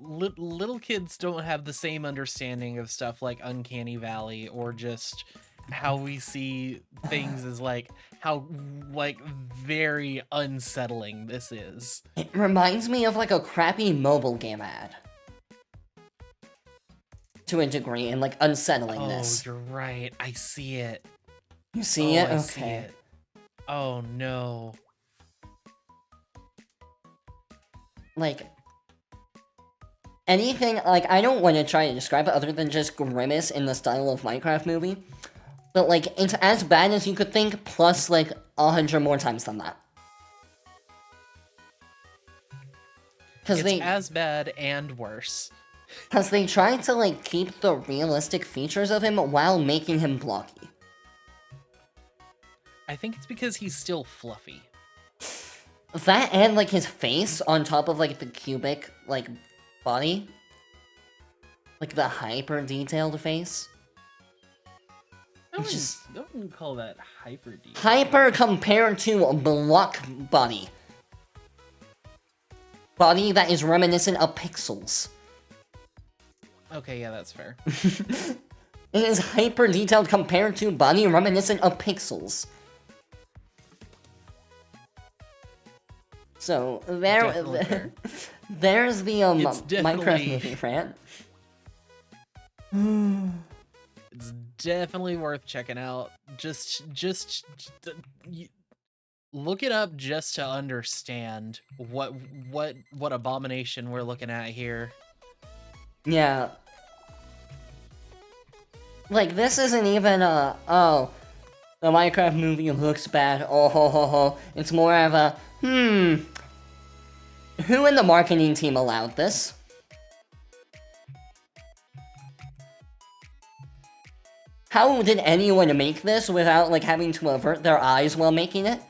Little kids don't have the same understanding of stuff like Uncanny Valley or just how we see things as like how like very unsettling this is. It reminds me of like a crappy mobile game ad. To a degree, and like unsettlingness. Oh, you're right. I see it. You see it? I Okay. see it. Oh no. Like, anything, like, I don't want to try to describe it other than just Grimace in the style of Minecraft movie. But, like, it's as bad as you could think, plus, like, 100 more times than that. It's as bad and worse. Because they tried to, like, keep the realistic features of him while making him blocky. I think it's because he's still fluffy. That and, like, his face on top of, like, the cubic, like, body. Like, the hyper-detailed face. I wouldn't call that hyper detailed. Hyper compared to a block body. Body that is reminiscent of pixels. Okay, yeah, that's fair. It is hyper detailed compared to body reminiscent of pixels. So there's the Minecraft movie rant. It's definitely worth checking out. Just look it up just to understand what abomination we're looking at here. Yeah. Like, this isn't even oh, the Minecraft movie looks bad, oh ho ho ho. It's more of a, who in the marketing team allowed this? How did anyone make this without, like, having to avert their eyes while making it?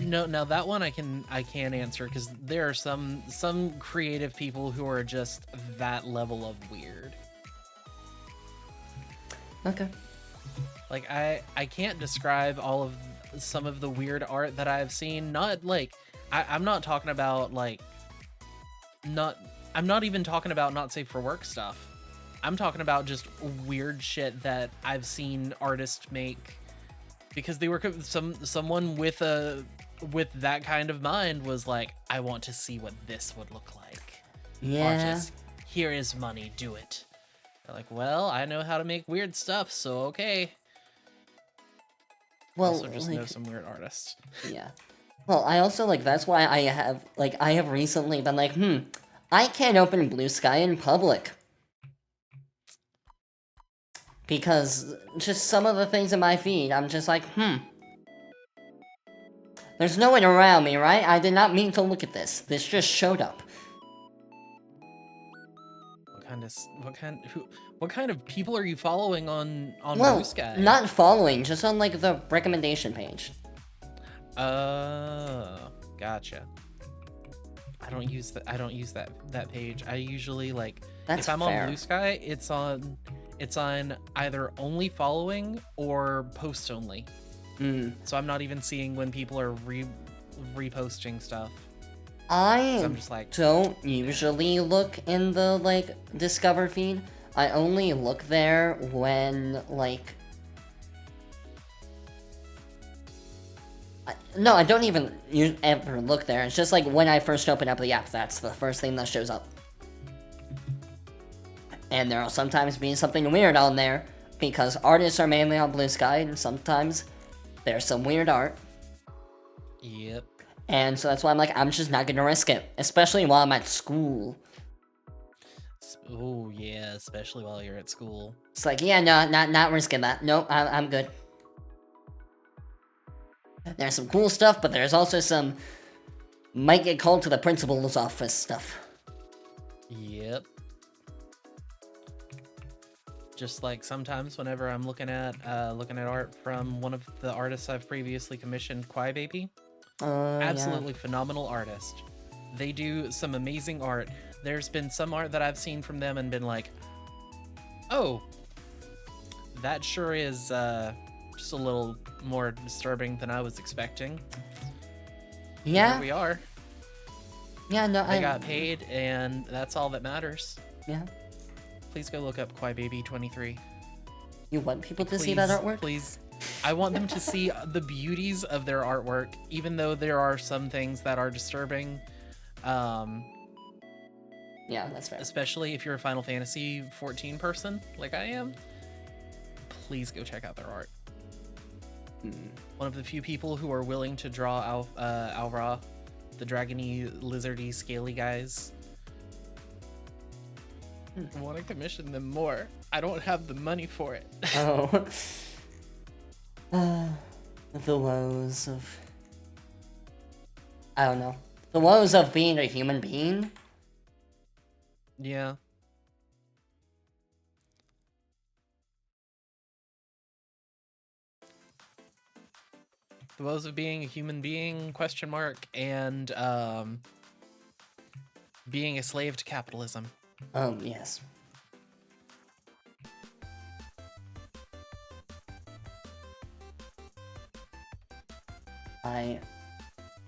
No, now that one I can answer because there are some creative people who are just that level of weird. Okay. Like I can't describe all of some of the weird art that I've seen. Not like I'm not talking about like I'm not even talking about not safe for work stuff. I'm talking about just weird shit that I've seen artists make because they were someone with that kind of mind was like, I want to see what this would look like. Yeah. Artist, here is money, do it. They're like, well, I know how to make weird stuff, so okay. Well, also just like, know some weird artists. Yeah. Well, I also, like, that's why I have recently been like, I can't open Blue Sky in public. Because just some of the things in my feed, I'm just like, There's no one around me, right? I did not mean to look at this. This just showed up. What kind of people are you following on Well, Blue Sky? not following, just on, like, the recommendation page. Gotcha. I don't use that page. I usually like That's if I'm fair. on Blue Sky, it's on either only following or post only. So I'm not even seeing when people are reposting stuff. I'm just like, don't usually look in the, like, Discover feed. I only look there when, like... No, I don't even ever look there. It's just, like, when I first open up the app, that's the first thing that shows up. And there'll sometimes be something weird on there, because artists are mainly on Blue Sky, and sometimes there's some weird art. Yep. And so that's why I'm like, I'm just not gonna risk it, especially while I'm at school. Oh yeah, especially while you're at school. It's like, yeah, no, not risking that. Nope, I'm good. There's some cool stuff, but there's also some might get called to the principal's office stuff. Yep. Just like sometimes whenever I'm looking at art from one of the artists I've previously commissioned, Crybaby. Absolutely phenomenal artist. They do some amazing art. There's been some art that I've seen from them and been like, oh, that sure is just a little more disturbing than I was expecting. Yeah. Here we are. Yeah, no, I got paid, and that's all that matters. Yeah. Please go look up Crybaby23. You want people to see that artwork? Please. I want them to see the beauties of their artwork, even though there are some things that are disturbing. Yeah, that's fair. Especially if you're a Final Fantasy 14 person, like I am. Please go check out their art. One of the few people who are willing to draw Alra, the dragony, lizardy, scaly guys. I want to commission them more. I don't have the money for it. Oh. The woes of... I don't know. The woes of being a human being? Yeah. The woes of being a human being, question mark, and being a slave to capitalism. Yes.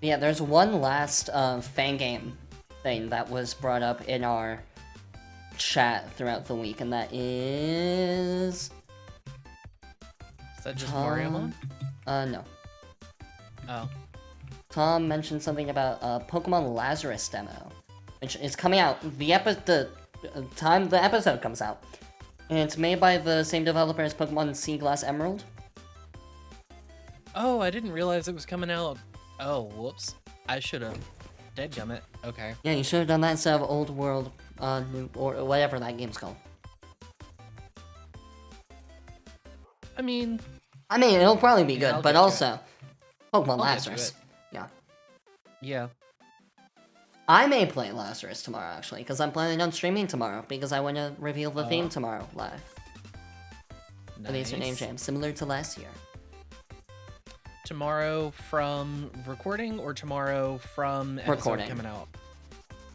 Yeah, there's one last fangame thing that was brought up in our chat throughout the week, and that is... Is that just Mariamon? No. Oh. Tom mentioned something about Pokemon Lazarus demo, which is coming out the time the episode comes out, and it's made by the same developer as Pokemon Sea Glass Emerald. Oh, I didn't realize it was coming out. Oh, whoops. I should have. Dadgummit. Okay. Yeah, you should have done that instead of Old World, New, or whatever that game's called. I mean, it'll probably be Yeah, good, I'll but get to also, Pokemon I'll get to Lazarus. it. Yeah. Yeah. I may play Lazarus tomorrow, actually, because I'm planning on streaming tomorrow, because I want to reveal the theme tomorrow live. Nice. For the Instant Name Jam, similar to last year. Tomorrow from recording or tomorrow from episode Recording. coming out?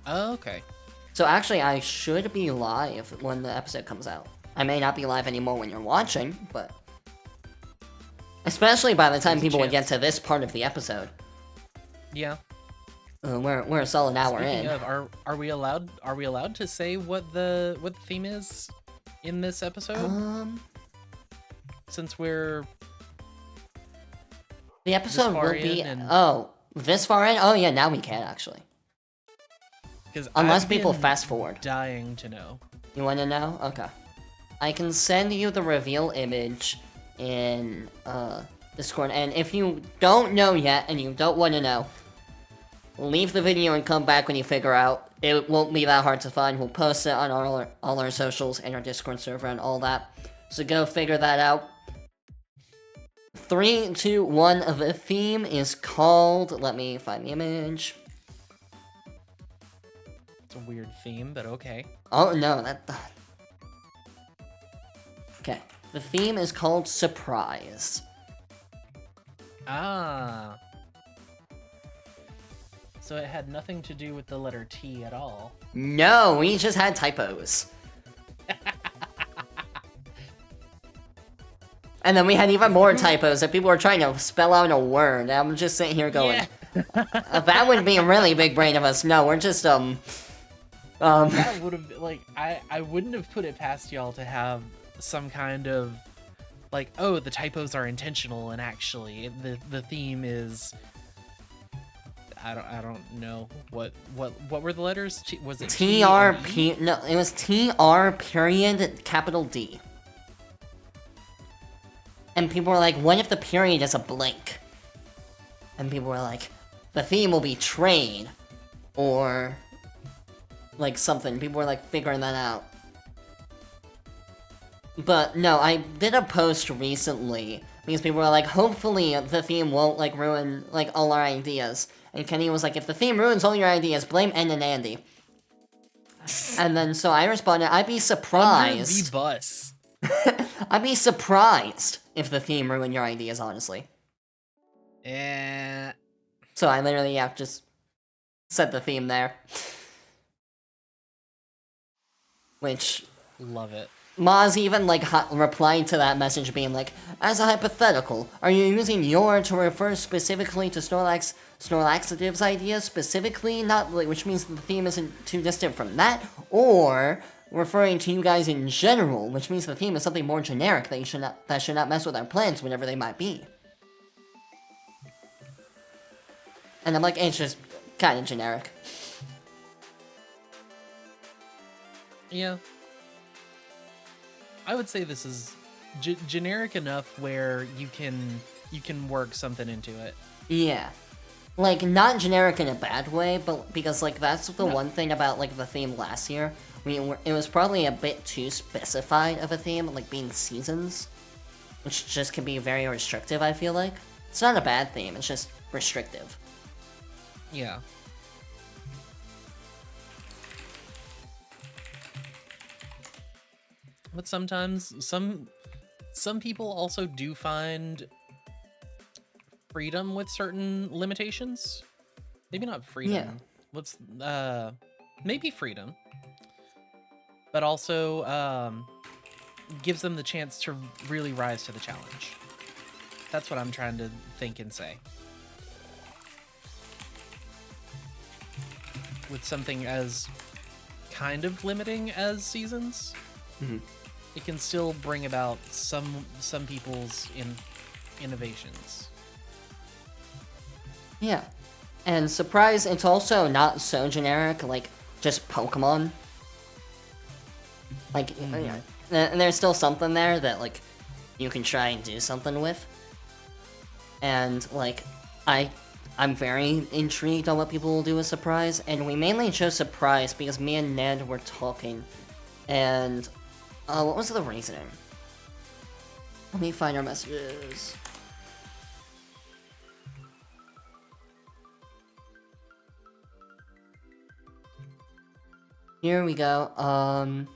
Oh, okay. So actually, I should be live when the episode comes out. I may not be live anymore when you're watching, but... Especially by the time There's a people would get chance. to this part of the episode. Yeah. We're a solid hour Speaking in. of, are we allowed to say what the theme is in this episode? Since we're The episode far will be... in and- Oh, this far in? Oh yeah, now we can, actually. because Unless people fast forward. dying to know. You want to know? Okay. I can send you the reveal image in Discord, and if you don't know yet and you don't want to know, leave the video and come back when you figure out. It won't be that hard to find. We'll post it on all our socials and our Discord server and all that. So go figure that out. 3, 2, 1. The theme is called... Let me find the image. It's a weird theme, but okay. Oh, no, that... Okay. The theme is called Surprise. Ah. So it had nothing to do with the letter T at all. No, we just had typos. And then we had even more typos that people were trying to spell out a word. I'm just sitting here going, that would be a really big brain of us. No, we're just, That would have, like, I wouldn't have put it past y'all to have some kind of, like, oh, the typos are intentional, and actually, the theme is, I don't know, what were the letters? Was it T or D? TRP, no, it was TR period capital D. And people were like, what if the period is a blank? And people were like, the theme will be trade. Or, like, something. People were, like, figuring that out. But, no, I did a post recently, because people were like, hopefully the theme won't, like, ruin, like, all our ideas. And Kenny was like, if the theme ruins all your ideas, blame N and Andy. And then, so I responded, I'd be Under surprised. the bus. I'd be surprised if the theme ruined your ideas, honestly. Eh. So I literally, yeah, just set the theme there. Which, Love it. Maz even, like, replied to that message being like, as a hypothetical, are you using your to refer specifically to Snorlaxative's ideas specifically, not, like, which means the theme isn't too distant from that, or referring to you guys in general, which means the theme is something more generic that should not mess with our plans, whatever they might be. And I'm like, it's just kind of generic. Yeah. I would say this is generic enough where you can work something into it. Yeah. Like, not generic in a bad way, but because, like, that's the one thing about, like, the theme last year. It was probably a bit too specified of a theme, like being seasons. Which just can be very restrictive, I feel like. It's not a bad theme, it's just restrictive. Yeah. But sometimes some people also do find freedom with certain limitations. Maybe not freedom. Yeah. What's maybe freedom. But also gives them the chance to really rise to the challenge. That's what I'm trying to think and say. With something as kind of limiting as seasons, it can still bring about some people's innovations. Yeah. And surprise, it's also not so generic, like, just Pokemon. Like, there's still something there that, like, you can try and do something with. And, like, I'm very intrigued on what people will do with Surprise, and we mainly chose Surprise because me and Ned were talking, and, what was the reasoning? Let me find our messages. Here we go,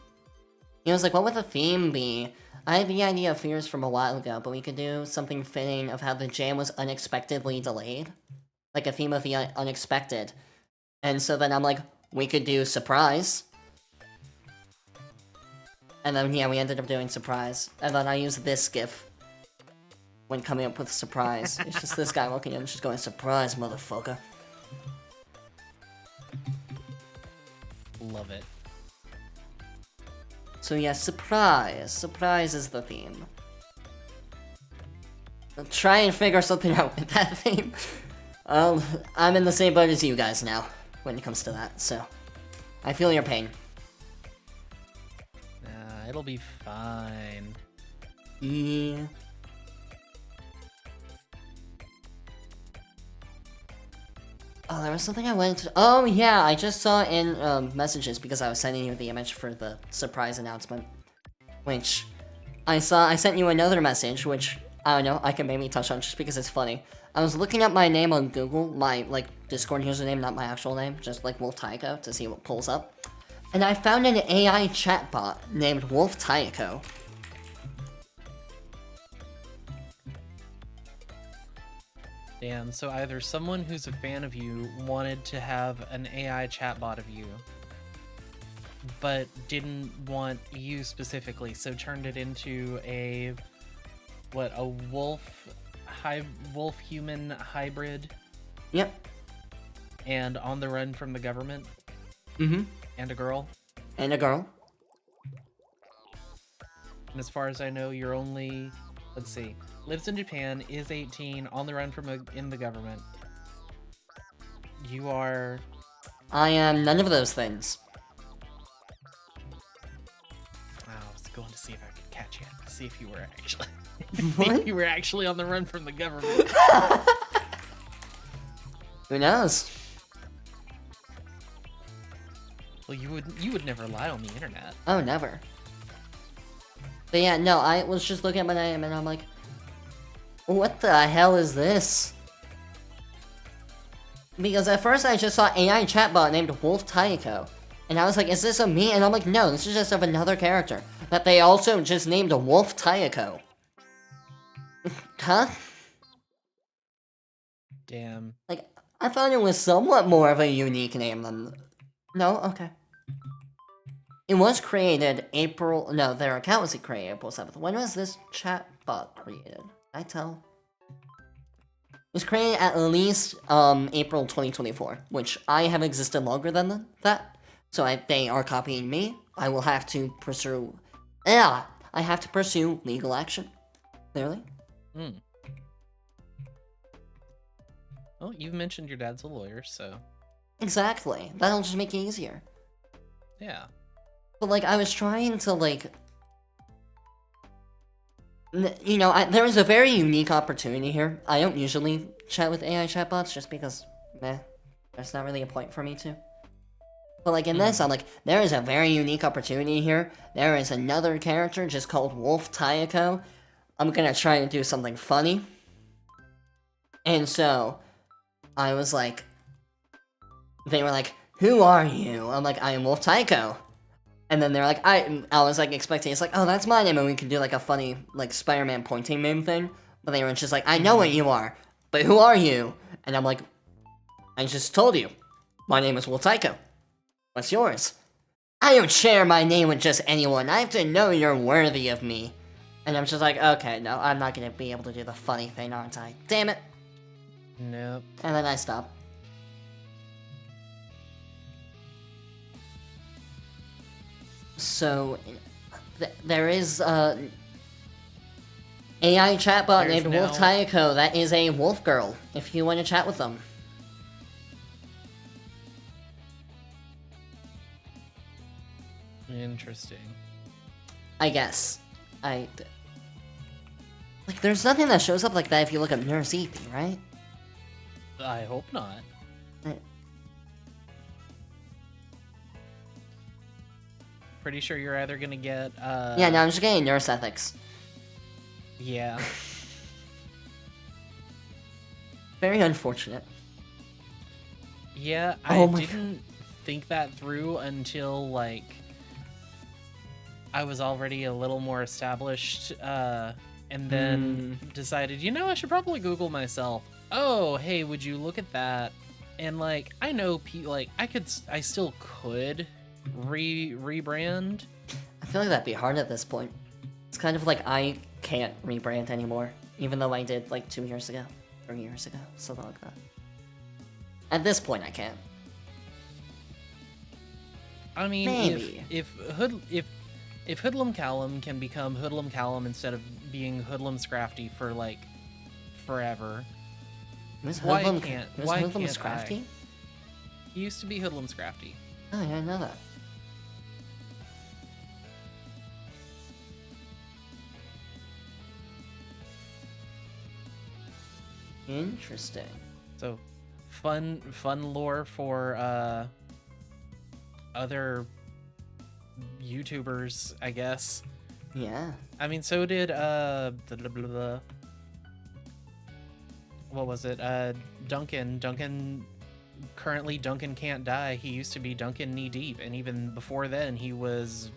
it was like, what would the theme be? I had the idea of fears from a while ago, but we could do something fitting of how the jam was unexpectedly delayed. Like a theme of the unexpected. And so then I'm like, we could do surprise. And then, yeah, we ended up doing surprise. And then I used this gif when coming up with surprise. It's just this guy walking in, just going, surprise, motherfucker. Love it. So yeah, surprise. Surprise is the theme. I'll try and figure something out with that theme. I'm in the same boat as you guys now, when it comes to that, so... I feel your pain. It'll be fine. Yeah. Oh, there was something I wanted to... Oh, yeah, I just saw in messages because I was sending you the image for the surprise announcement. Which, I sent you another message, which, I don't know, I can maybe touch on just because it's funny. I was looking up my name on Google, my, like, Discord username, not my actual name, just like Wolf Taiko, to see what pulls up. And I found an AI chatbot named Wolf Taiko. Damn, so either someone who's a fan of you wanted to have an AI chatbot of you, but didn't want you specifically, so turned it into a wolf-human hybrid? Yep. And on the run from the government? Mm-hmm. And a girl? And a girl. And as far as I know, you're only... Let's see. Lives in Japan, is 18, on the run from in the government. You are... I am none of those things. I was going to see if I could catch you. See if you were actually... What? if you were actually on the run from the government. Who knows? Well, you would never lie on the internet. Oh, never. But yeah, no, I was just looking at my name and I'm like, what the hell is this? Because at first I just saw AI chatbot named Wolf Taiko. And I was like, is this of me? And I'm like, no, this is just of another character. That they also just named a Wolf Taiko. Huh? Damn. Like, I thought it was somewhat more of a unique name than... No? Okay. It was created April... No, their account was created April 7th. When was this chatbot created? Did I tell? It was created at least April 2024, which I have existed longer than that. So they are copying me. I will have to pursue... I have to pursue legal action. Clearly. Hmm. Well, you've mentioned your dad's a lawyer, so... Exactly. That'll just make it easier. Yeah. But, like, I was trying to, like... You know, there is a very unique opportunity here. I don't usually chat with AI chatbots just because, meh, there's not really a point for me to. But, like, in this, I'm like, there is a very unique opportunity here. There is another character just called Wolf Taiko. I'm gonna try to do something funny. And so, I was like... They were like, who are you? I'm like, I am Wolf Taiko. And then they're like, I was like expecting, it's like, oh, that's my name, and we can do like a funny, like, Spider-Man pointing name thing. But they were just like, I know what you are, but who are you? And I'm like, I just told you. My name is Wolf Taiko. What's yours? I don't share my name with just anyone. I have to know you're worthy of me. And I'm just like, okay, no, I'm not gonna be able to do the funny thing, aren't I? Damn it. Nope. And then I stopped. So, there is AI chatbot named Wolf Taiko that is a wolf girl, if you want to chat with them. Interesting. I guess. Like, there's nothing that shows up like that if you look up Nurse Eepy, right? I hope not. Pretty sure you're either gonna get, Yeah, no, I'm just getting Nurse Ethics. Yeah. Very unfortunate. Yeah, I didn't think that through until, like... I was already a little more established, and then decided, you know, I should probably Google myself. Oh, hey, would you look at that? And like, I know, like, I still could rebrand. I feel like that'd be hard at this point. It's kind of like I can't rebrand anymore, even though I did like 2 years ago, 3 years ago, something like that. At this point, I can't. I mean, Maybe. if Hoodlum Callum can become Hoodlum Callum instead of being Hoodlum Scrafty for like forever, why can't Scrafty? He used to be Hoodlum Scrafty. Oh, I didn't know that. Interesting. So, fun lore for other YouTubers, I guess. Yeah. I mean, so did what was it? Duncan. Currently, Duncan Can't Die. He used to be Duncan Knee Deep, and even before then, he was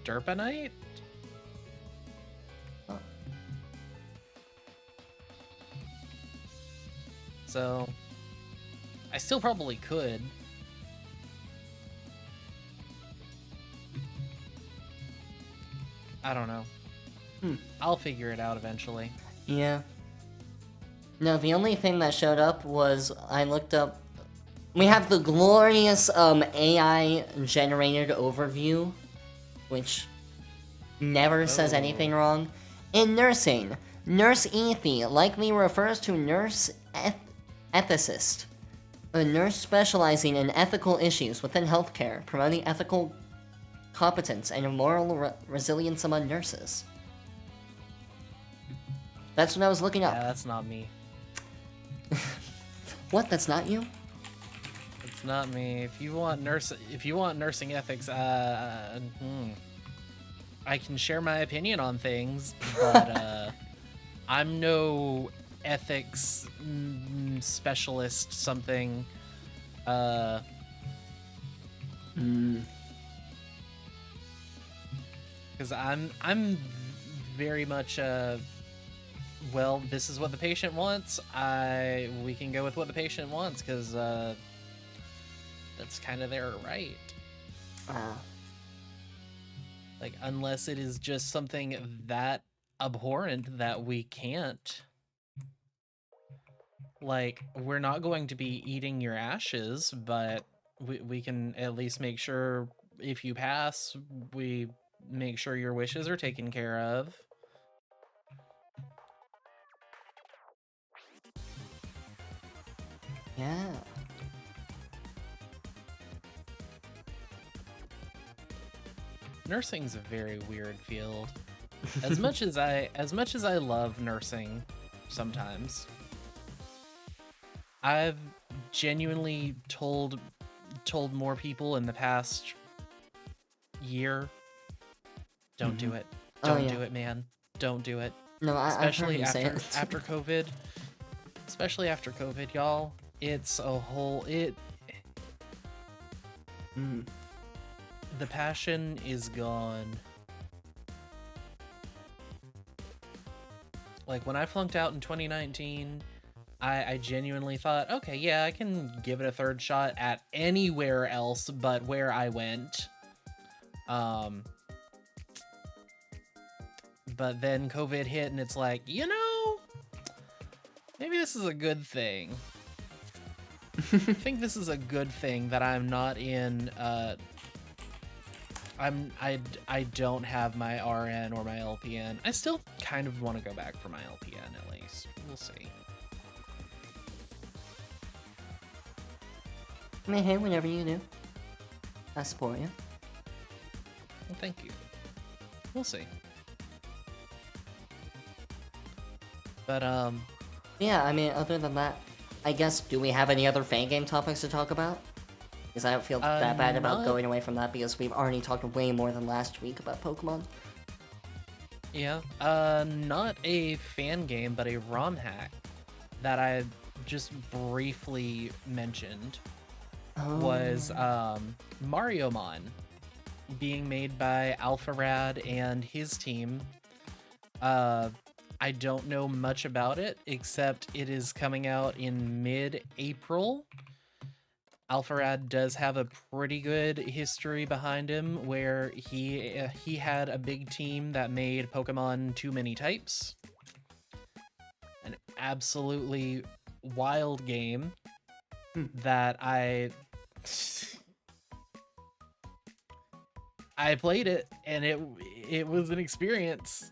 Derpanite. Oh. So, I still probably could. I don't know. I'll figure it out eventually. Yeah. No, the only thing that showed up was I looked up. We have the glorious AI generated overview, which never says anything wrong. In nursing, Nurse Ethy likely refers to nurse ethicist, a nurse specializing in ethical issues within healthcare, promoting ethical competence and moral resilience among nurses. That's what I was looking up. Yeah, that's not me. What? That's not you? It's not me. If you want nursing ethics, I can share my opinion on things, but I'm no ethics specialist. Something. Because I'm very much well, this is what the patient wants. We can go with what the patient wants because that's kind of their right. Like, unless it is just something that abhorrent that we can't. Like, we're not going to be eating your ashes, but we can at least make sure if you pass, we make sure your wishes are taken care of. Yeah. Nursing's a very weird field. As much as I love nursing sometimes, I've genuinely told more people in the past year, don't do it. Don't do it, man. Don't do it. No, especially I've heard you say after COVID. Especially after COVID, y'all. It's a whole the passion is gone. Like, when I flunked out in 2019, I genuinely thought, okay, yeah, I can give it a third shot at anywhere else but where I went. But then COVID hit, and it's like, you know, maybe this is a good thing. I think this is a good thing that I'm not in, I don't have my RN or my LPN. I still kind of want to go back for my LPN at least. We'll see. I mean, hey, whenever you do, I support you. Well, thank you. We'll see. But, yeah, I mean, other than that, I guess, do we have any other fan game topics to talk about? Because I don't feel that bad about going away from that because we've already talked way more than last week about Pokemon. Yeah, not a fan game, but a ROM hack that I just briefly mentioned was Mariomon. being made by Alpharad and his team. I don't know much about it, except it is coming out in mid-April. Alpharad does have a pretty good history behind him, where he had a big team that made Pokemon Too Many Types. An absolutely wild game that I played it, and it was an experience.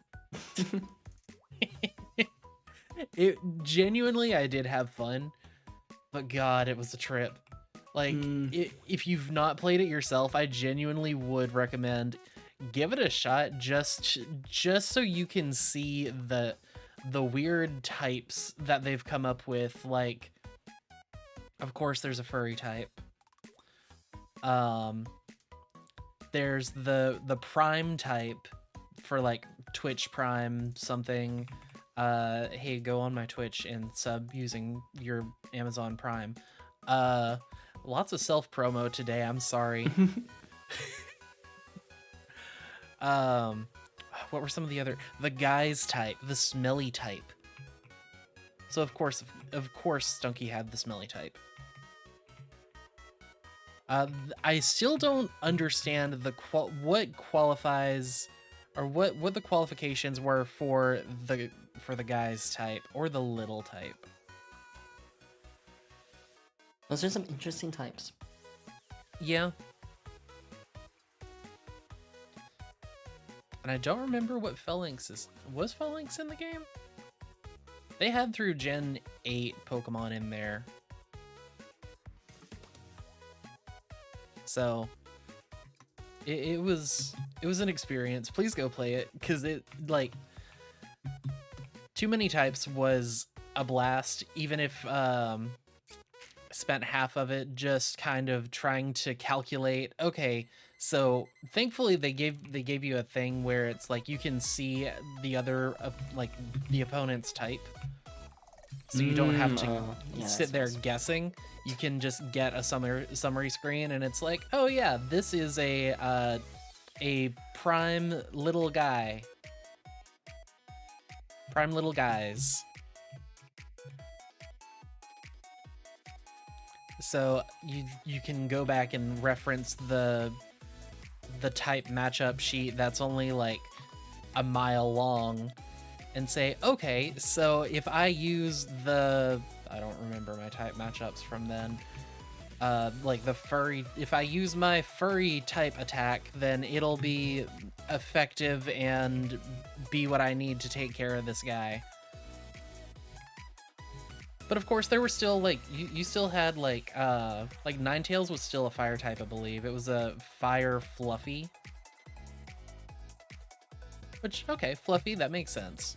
It genuinely, I did have fun, but God, it was a trip. Like, if you've not played it yourself, I genuinely would recommend give it a shot, just so you can see the weird types that they've come up with. Like, of course, there's a furry type. There's the Prime type for like Twitch Prime something. Hey, go on my Twitch and sub using your Amazon Prime. Lots of self promo today. I'm sorry. What were some of the other? The guys type, the smelly type. So of course, Stunky had the smelly type. I still don't understand what qualifies, or what the qualifications were for the guys type or the little type. Those are some interesting types. Yeah. And I don't remember what Phalanx is. Was Phalanx in the game? They had through Gen 8 Pokemon in there. So it was an experience. Please go play it, because it, like, Too Many Types was a blast, even if spent half of it just kind of trying to calculate, okay, so thankfully they gave you a thing where it's like you can see the other like the opponent's type, so you don't have to sit there guessing. You can just get a summary screen, and it's like, oh yeah, this is a prime little guy, prime little guys. So you can go back and reference the type matchup sheet that's only like a mile long, and say, okay, so if I use I don't remember my type matchups from then. Like the furry, if I use my furry type attack, then it'll be effective and be what I need to take care of this guy. But of course, there were still, like, you still had, like Ninetales was still a fire type, I believe. It was a fire Fluffy. Which, okay, Fluffy, that makes sense.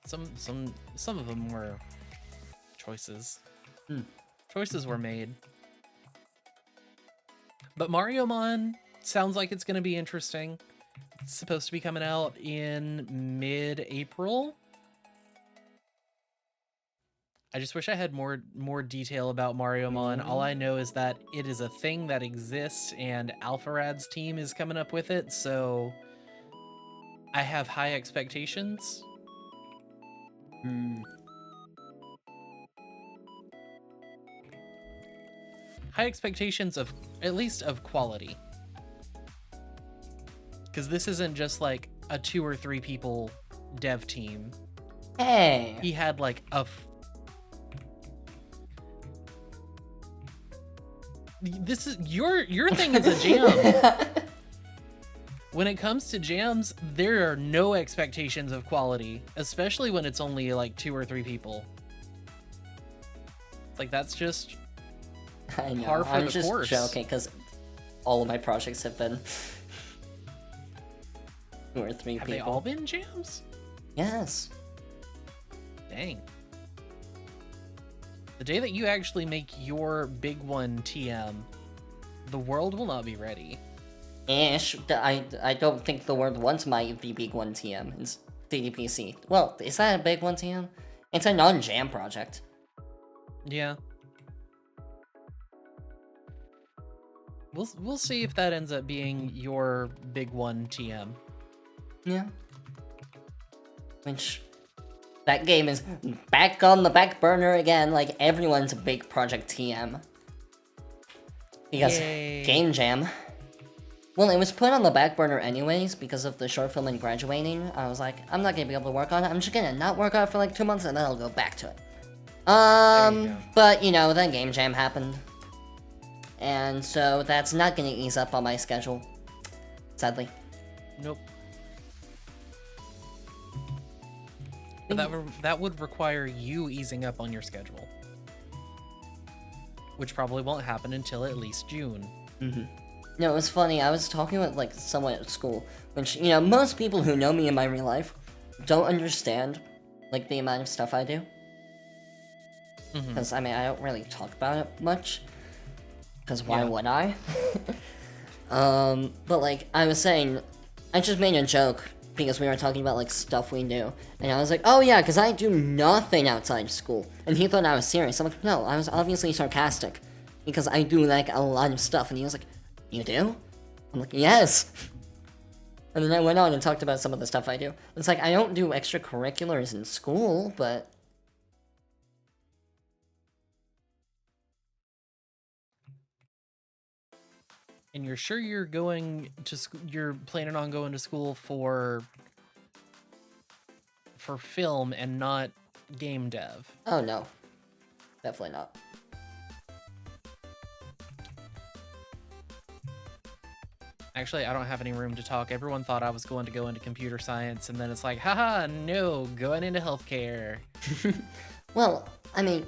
Some of them were choices. Choices were made. But Mariomon sounds like it's going to be interesting. It's supposed to be coming out in mid-April. I just wish I had more detail about Mariomon. All I know is that it is a thing that exists, and Alpharad's team is coming up with it, so I have high expectations. High expectations of, at least of quality. Because this isn't just like a 2 or 3 people dev team. Hey! He had like this is your thing is a jam. When it comes to jams, there are no expectations of quality, especially when it's only like 2 or 3 people. It's like, that's just I know. par for I'm the just course. joking, because all of my projects have been 2 or 3 Have people. they all been jams? Yes. Dang. The day that you actually make your big one TM, the world will not be ready. Ish. I don't think the word once might be big one TM. It's DDPC. Well, is that a big one TM? It's a non-jam project. Yeah. we'll see if that ends up being your big one, TM. Yeah. Which, that game is back on the back burner again, like everyone's big project TM. Because Yay. Game Jam. Well, it was put on the back burner anyways because of the short film and graduating. I was like, I'm not gonna be able to work on it. I'm just gonna not work on it for like 2 months and then I'll go back to it. But you know, then Game Jam happened. And so that's not gonna ease up on my schedule. Sadly. Nope. But that would require you easing up on your schedule. Which probably won't happen until at least June. Mm-hmm. No, it was funny. I was talking with like someone at school, which, you know, most people who know me in my real life don't understand like the amount of stuff I do. Because I mean, I don't really talk about it much. Because why would I? But like I was saying, I just made a joke because we were talking about like stuff we do, and I was like, oh yeah, because I do nothing outside school, and he thought I was serious. I'm like, no, I was obviously sarcastic because I do like a lot of stuff, and he was like, you do? I'm like, yes. And then I went on and talked about some of the stuff I do. It's like I don't do extracurriculars in school, but And you're sure you're going to you're planning on going to school for film and not game dev? Oh no, definitely not. Actually, I don't have any room to talk. Everyone thought I was going to go into computer science, and then it's like, haha, no, going into healthcare. Well, I mean,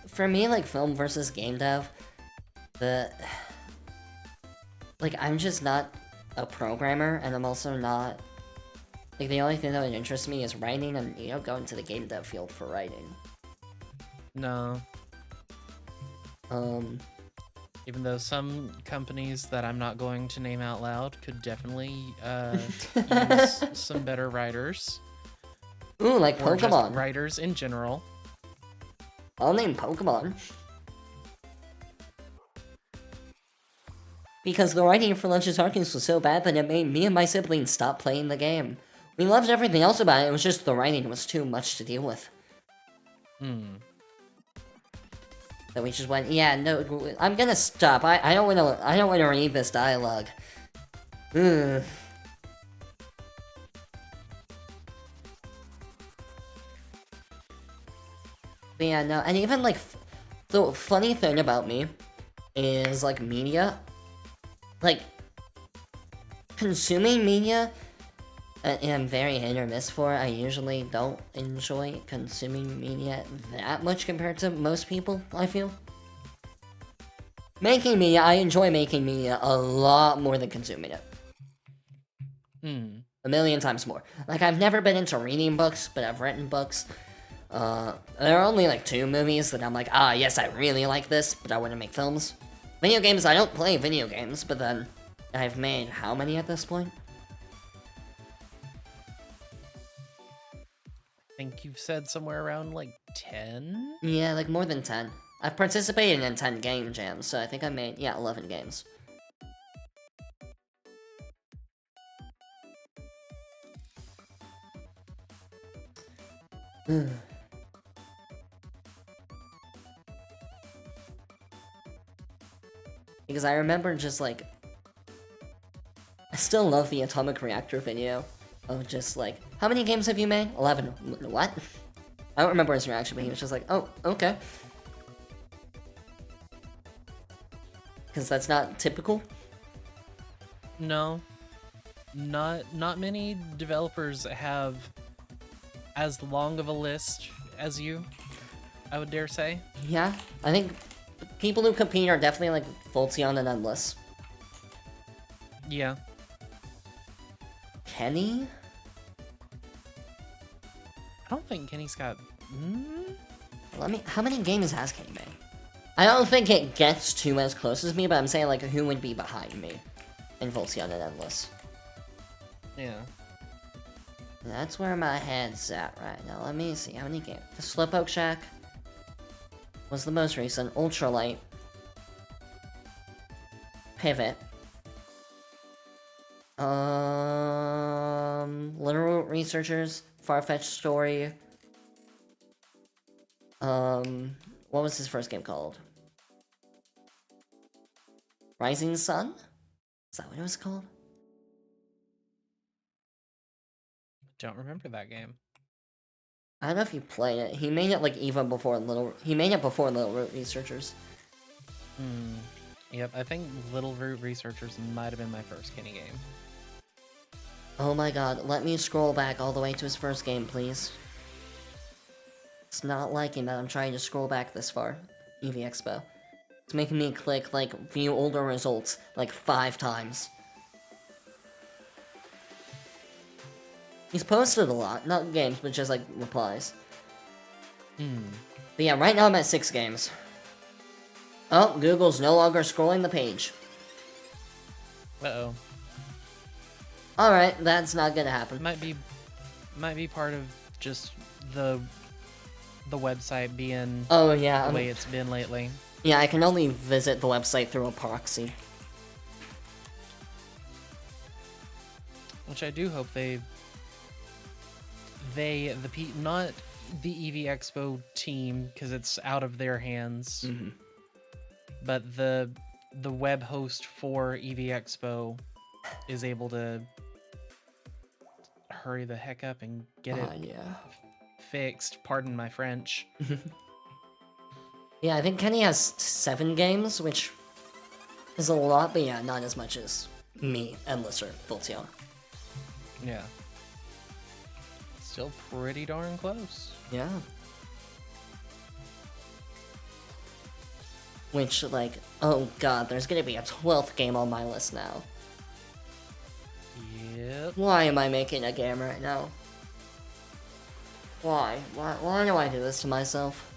for me, like, film versus game dev, like, I'm just not a programmer, and I'm also not, like, the only thing that would interest me is writing, and you don't go into the game dev field for writing. No. Even though some companies that I'm not going to name out loud could definitely use some better writers. Ooh, like or Pokemon. Just writers in general. I'll name Pokemon. Because the writing for Lunches Harkins was so bad that it made me and my siblings stop playing the game. We loved everything else about it, it was just the writing was too much to deal with. That we just went, yeah, no, I'm gonna stop. I don't wanna read this dialogue. Ugh. But yeah, no, and even like, the funny thing about me is like media. Like, consuming media, I'm very hit or miss for. I usually don't enjoy consuming media that much compared to most people, I feel. Making media, I enjoy making media a lot more than consuming it. A million times more. Like, I've never been into reading books, but I've written books. There are only like 2 movies that I'm like, ah, yes, I really like this, but I want to make films. Video games, I don't play video games, but then I've made how many at this point? I think you've said somewhere around like 10? Yeah, like more than 10. I've participated in 10 game jams, so I think I made, yeah, 11 games. Because I remember just like, I still love the atomic reactor video of just like, how many games have you made? 11. What? I don't remember his reaction, but he was just like, oh, okay. Because that's not typical. No. Not many developers have as long of a list as you, I would dare say. Yeah, I think people who compete are definitely like Voltzion and Endless. Yeah. Kenny? I don't think Kenny's got... How many games has Kenny made? I don't think it gets to as close as me, but I'm saying like who would be behind me in Voltzion and Endless. Yeah. That's where my head's at right now. Let me see how many games. The Slowpoke Shack was the most recent. Ultralight. Pivot. Literal Researchers, Far-Fetched Story. What was his first game called? Rising Sun? Is that what it was called? Don't remember that game. I don't know if you played it. He made it like even before He made it before Little Researchers. Yep, I think Little Root Researchers might have been my first Kenny game. Oh my god, let me scroll back all the way to his first game, please. It's not liking that I'm trying to scroll back this far. EV Expo. It's making me click, like, view older results, like 5 times. He's posted a lot, not games, but just, like, replies. But yeah, right now I'm at 6 games. Oh, Google's no longer scrolling the page. Uh-oh. Alright, that's not gonna happen. Might be part of just the website being Oh, yeah. the way it's been lately. Yeah, I can only visit the website through a proxy. Which I do hope not the EV Expo team, because it's out of their hands, but the web host for EV Expo is able to hurry the heck up and get it fixed. Pardon my French. Yeah, I think Kenny has 7 games, which is a lot, but yeah, not as much as me and Lister both on. Yeah. Still pretty darn close. Yeah. Which, like, oh god, there's gonna be a 12th game on my list now. Yep. Why am I making a game right now? Why? Why do I do this to myself?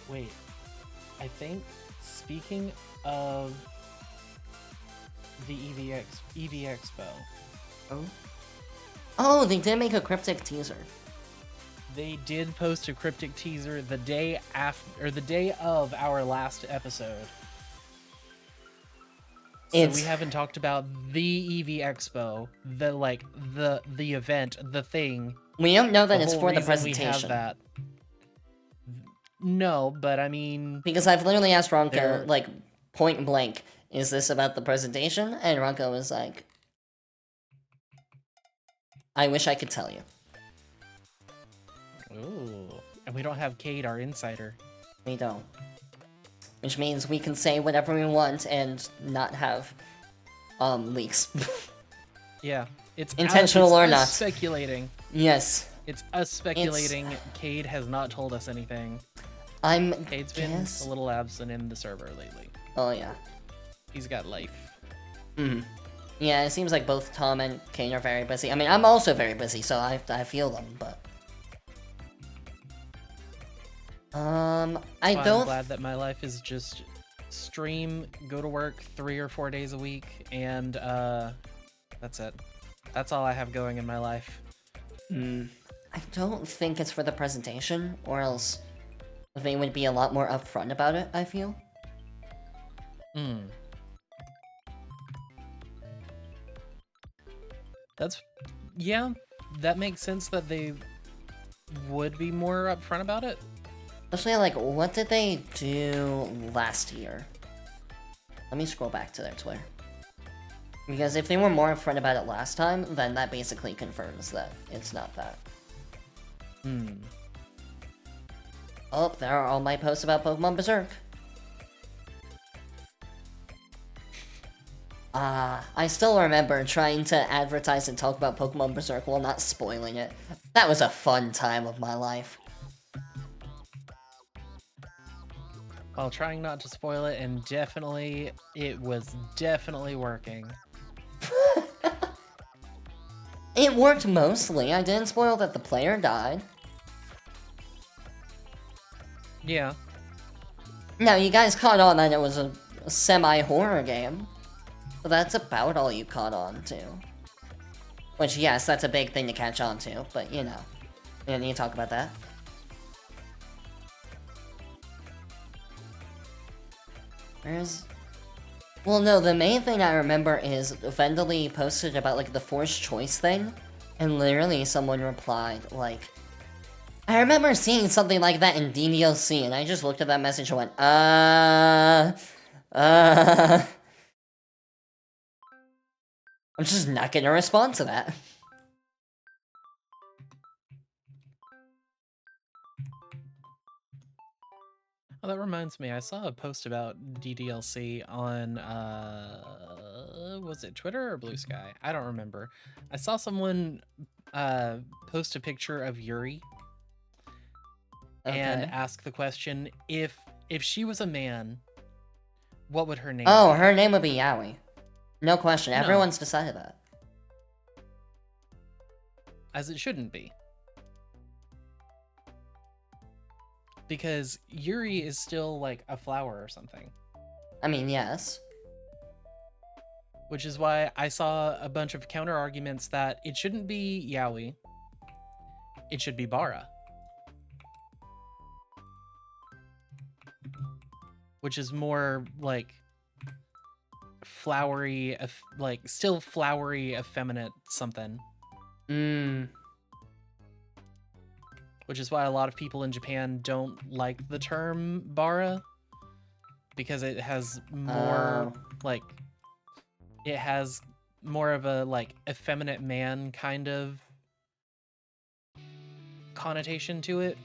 Wait. I think, speaking of the EV Expo. Oh? Oh, they did make a cryptic teaser. They did post a cryptic teaser the day after, or the day of our last episode. So we haven't talked about the EV Expo, the event, the thing. We don't know that it's whole for the reason presentation. We have that. No, but I mean... Because I've literally asked Ronko, like, point blank, is this about the presentation? And Ronko was like, I wish I could tell you. Ooh. And we don't have Cade, our insider. We don't. Which means we can say whatever we want and not have, leaks. Yeah. It's intentional or not. Speculating. Yes. It's us speculating. Cade has not told us anything. Cade's been a little absent in the server lately. Oh, yeah. He's got life. Yeah, it seems like both Tom and Kane are very busy. I mean, I'm also very busy, so I feel them, but... I'm glad that my life is just stream, go to work 3 or 4 days a week, and, that's it. That's all I have going in my life. I don't think it's for the presentation, or else they would be a lot more upfront about it, I feel. Yeah, that makes sense that they would be more upfront about it. Especially, like, what did they do last year? Let me scroll back to their Twitter. Because if they were more upfront about it last time, then that basically confirms that it's not that. Oh, there are all my posts about Pokemon Berserk. I still remember trying to advertise and talk about Pokemon Berserk while not spoiling it. That was a fun time of my life. While trying not to spoil it, and it was definitely working. It worked mostly. I didn't spoil that the player died. Yeah. Now, you guys caught on that it was a semi-horror game. But that's about all you caught on to. Which, yes, that's a big thing to catch on to, but you know. We don't need to talk about that. Where's... Well, no, the main thing I remember is Vendely posted about, like, the forced choice thing, and literally someone replied, like... I remember seeing something like that in DDLC, and I just looked at that message and went, I'm just not gonna respond to that. Oh, that reminds me, I saw a post about DDLC on, was it Twitter or Blue Sky? I don't remember. I saw someone post a picture of Yuri and ask the question, if she was a man, what would her name be? Her name would be Yaoi. No question, everyone's decided that. As it shouldn't be. Because Yuri is still, like, a flower or something. I mean, yes. Which is why I saw a bunch of counter-arguments that it shouldn't be Yaoi. It should be Bara. Which is more, like, flowery, like, still flowery, effeminate something. Which is why a lot of people in Japan don't like the term Bara, because it has more, like, it has more of a, like, effeminate man kind of connotation to it.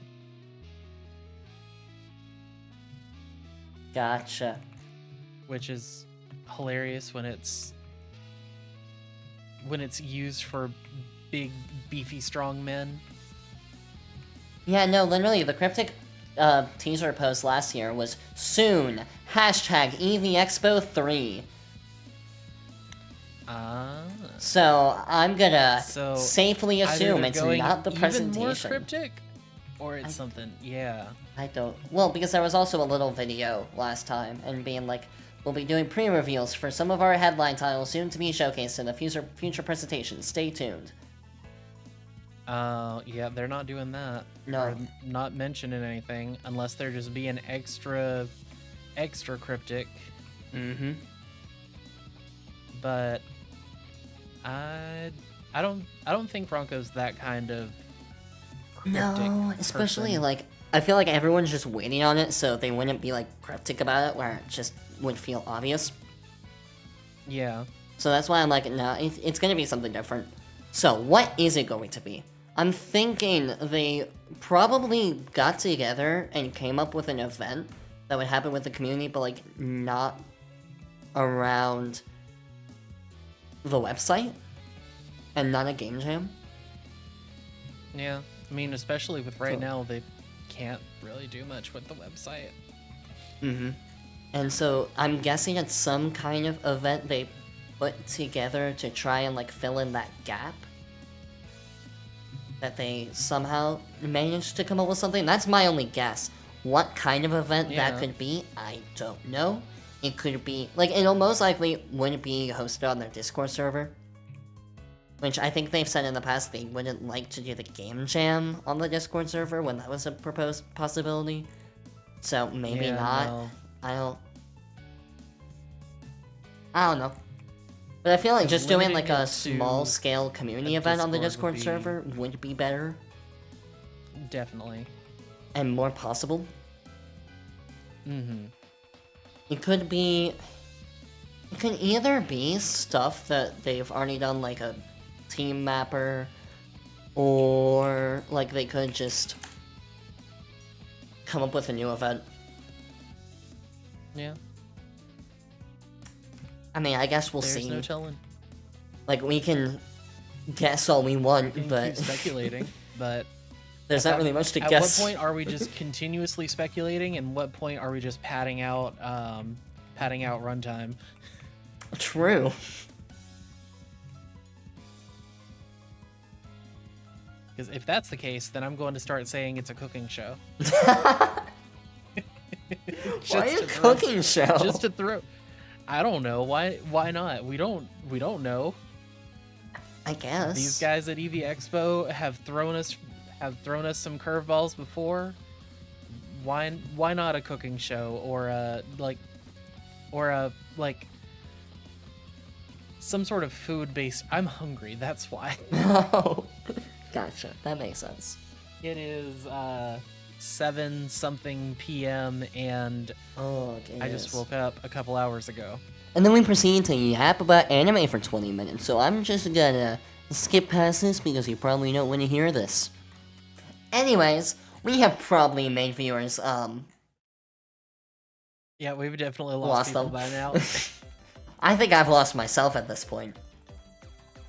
Gotcha. Which is hilarious when it's used for big, beefy, strong men. Yeah, no, literally, the cryptic teaser post last year was soon, hashtag EVExpo 3. So, I'm gonna safely assume it's not the presentation. Even more cryptic? Or it's something, yeah. I don't... Well, because there was also a little video last time, and being like, we'll be doing pre-reveals for some of our headline titles soon to be showcased in the future presentations. Stay tuned. Yeah, they're not doing that. No. Or not mentioning anything, unless they're just being extra cryptic. Mm-hmm. But I don't think Bronco's that kind of cryptic especially person. like I feel like everyone's just waiting on it, so they wouldn't be like cryptic about it, where it just would feel obvious. Yeah. So that's why I'm like, no, it's gonna be something different. So what is it going to be? I'm thinking they probably got together and came up with an event that would happen with the community, but like not around the website and not a game jam. Yeah, I mean, especially with right now, they can't really do much with the website. Mm-hmm. And so I'm guessing it's some kind of event they put together to try and like fill in that gap. That they somehow managed to come up with something. That's my only guess. What kind of event that could be, I don't know. It could be, like, it'll most likely wouldn't be hosted on their Discord server. Which I think they've said in the past they wouldn't like to do the game jam on the Discord server when that was a proposed possibility. So maybe not. No. I don't know. But I feel like just doing like a small scale community event on the Discord server would be better. Definitely. And more possible. Mm-hmm. It could either be stuff that they've already done, like a team mapper, or like they could just come up with a new event. Yeah. I mean, I guess we'll see. There's no telling. Like, we can guess all we want, We can but... keep speculating, but... There's not really much to guess. At what point are we just continuously speculating, and what point are we just padding out runtime? True. Because if that's the case, then I'm going to start saying it's a cooking show. Why a cooking show? Just to throw... I don't know. Why not? We don't know. I guess. These guys at EV Expo have thrown us some curveballs before. Why not a cooking show, or like or a like some sort of food-based. I'm hungry. That's why. Oh, gotcha. That makes sense. It is 7 something p.m. and Oh, okay. I just woke up a couple hours ago. And then we proceed to yap about anime for 20 minutes, so I'm just gonna skip past this because you probably don't want to hear this. Anyways, we have probably made viewers, Yeah, we've definitely lost lost people them. by now. I think I've lost myself at this point.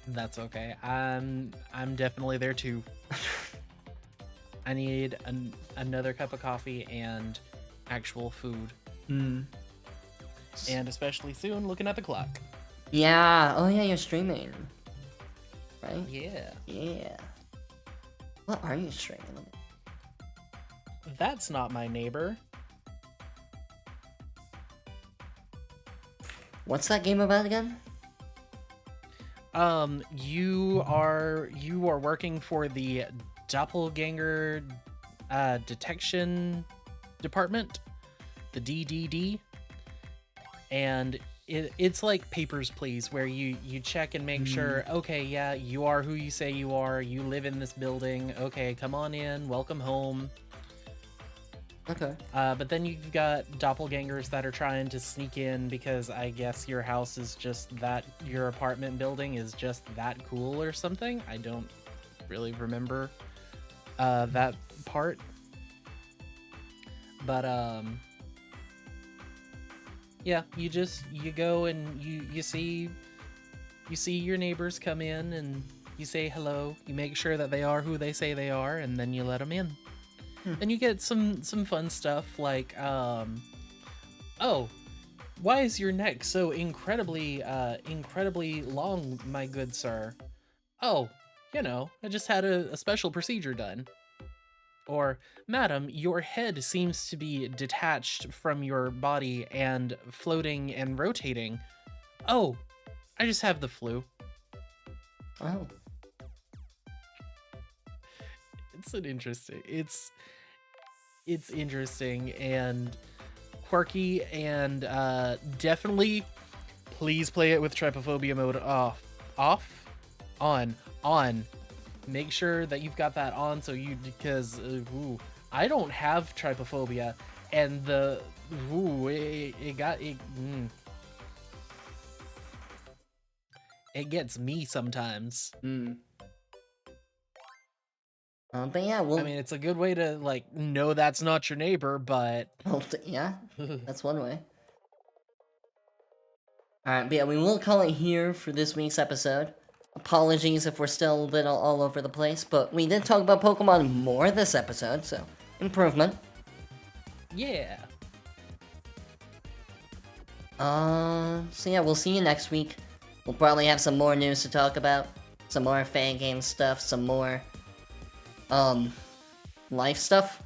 That's okay. I'm definitely there too. I need another cup of coffee and actual food. Hmm. And especially soon, looking at the clock. Yeah, oh yeah, you're streaming. Right? Yeah. Yeah. What are you streaming? That's not my neighbor. What's that game about again? You are working for the doppelganger detection department, the DDD, and it's like Papers, Please, where you check and make sure, okay, yeah, you are who you say you are, you live in this building, okay, come on in, welcome home. Okay. But then you've got doppelgangers that are trying to sneak in because I guess your house is just that, your apartment building is just that cool or something. I don't really remember that part. But yeah, you go and you see your neighbors come in and you say hello, you make sure that they are who they say they are, and then you let them in. And you get some fun stuff like, oh, why is your neck so incredibly long, my good sir? Oh, I just had a special procedure done. Or, madam, your head seems to be detached from your body and floating and rotating. Oh, I just have the flu. Oh. It's interesting and quirky, and definitely please play it with trypophobia mode on. Make sure that you've got that on, because I don't have trypophobia, and it gets me sometimes. But yeah, I mean, it's a good way to know that's not your neighbor, but well, yeah, that's one way. Alright, but yeah, we will call it here for this week's episode. Apologies if we're still a little all over the place, but we did talk about Pokemon more this episode, so improvement. yeah. So yeah, we'll see you next week. We'll probably have some more news to talk about, some more fan game stuff, some more life stuff.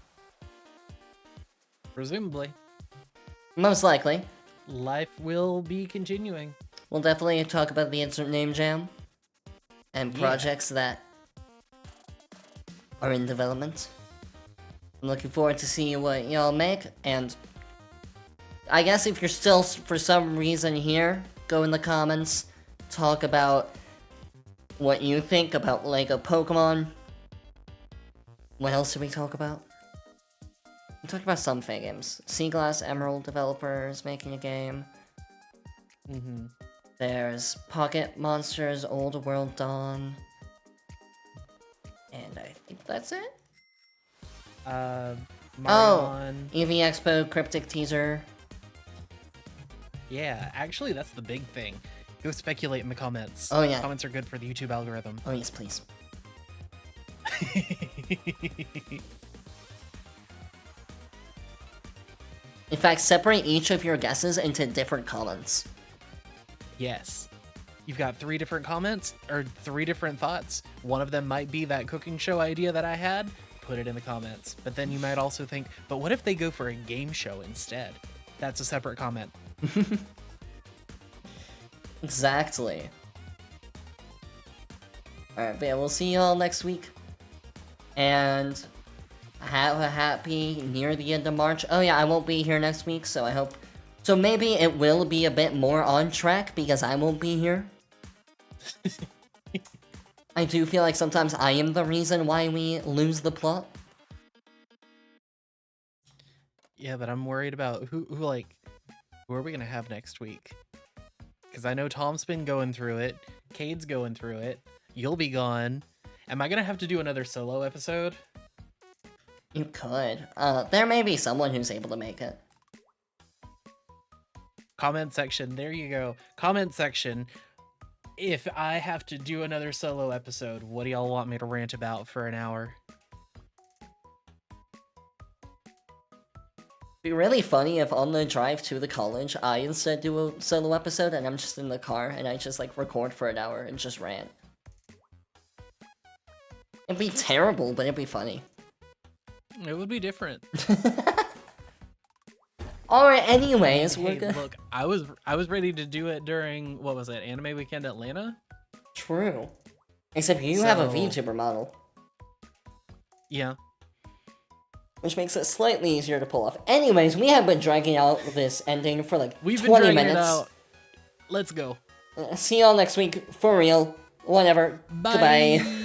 Presumably. Most likely. Life will be continuing. We'll definitely talk about the Insert Name Jam and projects that are in development. I'm looking forward to seeing what y'all make, and I guess if you're still for some reason here, go in the comments, talk about what you think about Lego Pokemon. What else did we talk about? We talked about some fan games. Seaglass Emerald developers making a game. There's Pocket Monsters Old World Dawn. And I think that's it. Marion. EV Expo Cryptic Teaser. Yeah, actually, that's the big thing. Go speculate in the comments. Oh, yeah. Comments are good for the YouTube algorithm. Oh, yes, please. In fact, separate each of your guesses into different comments. Yes. You've got 3 different comments, or 3 different thoughts. One of them might be that cooking show idea that I had. Put it in the comments. But then you might also think, but what if they go for a game show instead? That's a separate comment. Exactly. Alright, but yeah, we'll see you all next week. And have a happy near the end of March. Oh yeah, I won't be here next week, so I hope So maybe it will be a bit more on track because I won't be here. I do feel like sometimes I am the reason why we lose the plot. Yeah, but I'm worried about who are we gonna have next week? Because I know Tom's been going through it, Cade's going through it, you'll be gone. Am I gonna have to do another solo episode? You could. There may be someone who's able to make it. Comment section, there you go. Comment section. If I have to do another solo episode, what do y'all want me to rant about for an hour? It'd be really funny if on the drive to the college, I instead do a solo episode and I'm just in the car and I just like record for an hour and just rant. It'd be terrible, but it'd be funny. It would be different. Alright, anyways, hey, we're good. Look, I was ready to do it during, what was it, Anime Weekend Atlanta? True. Except you have a VTuber model. Yeah. Which makes it slightly easier to pull off. Anyways, we have been dragging out this ending for like We've 20 been dragging minutes. It out. Let's go. See y'all next week, for real. Whatever. Bye. Goodbye.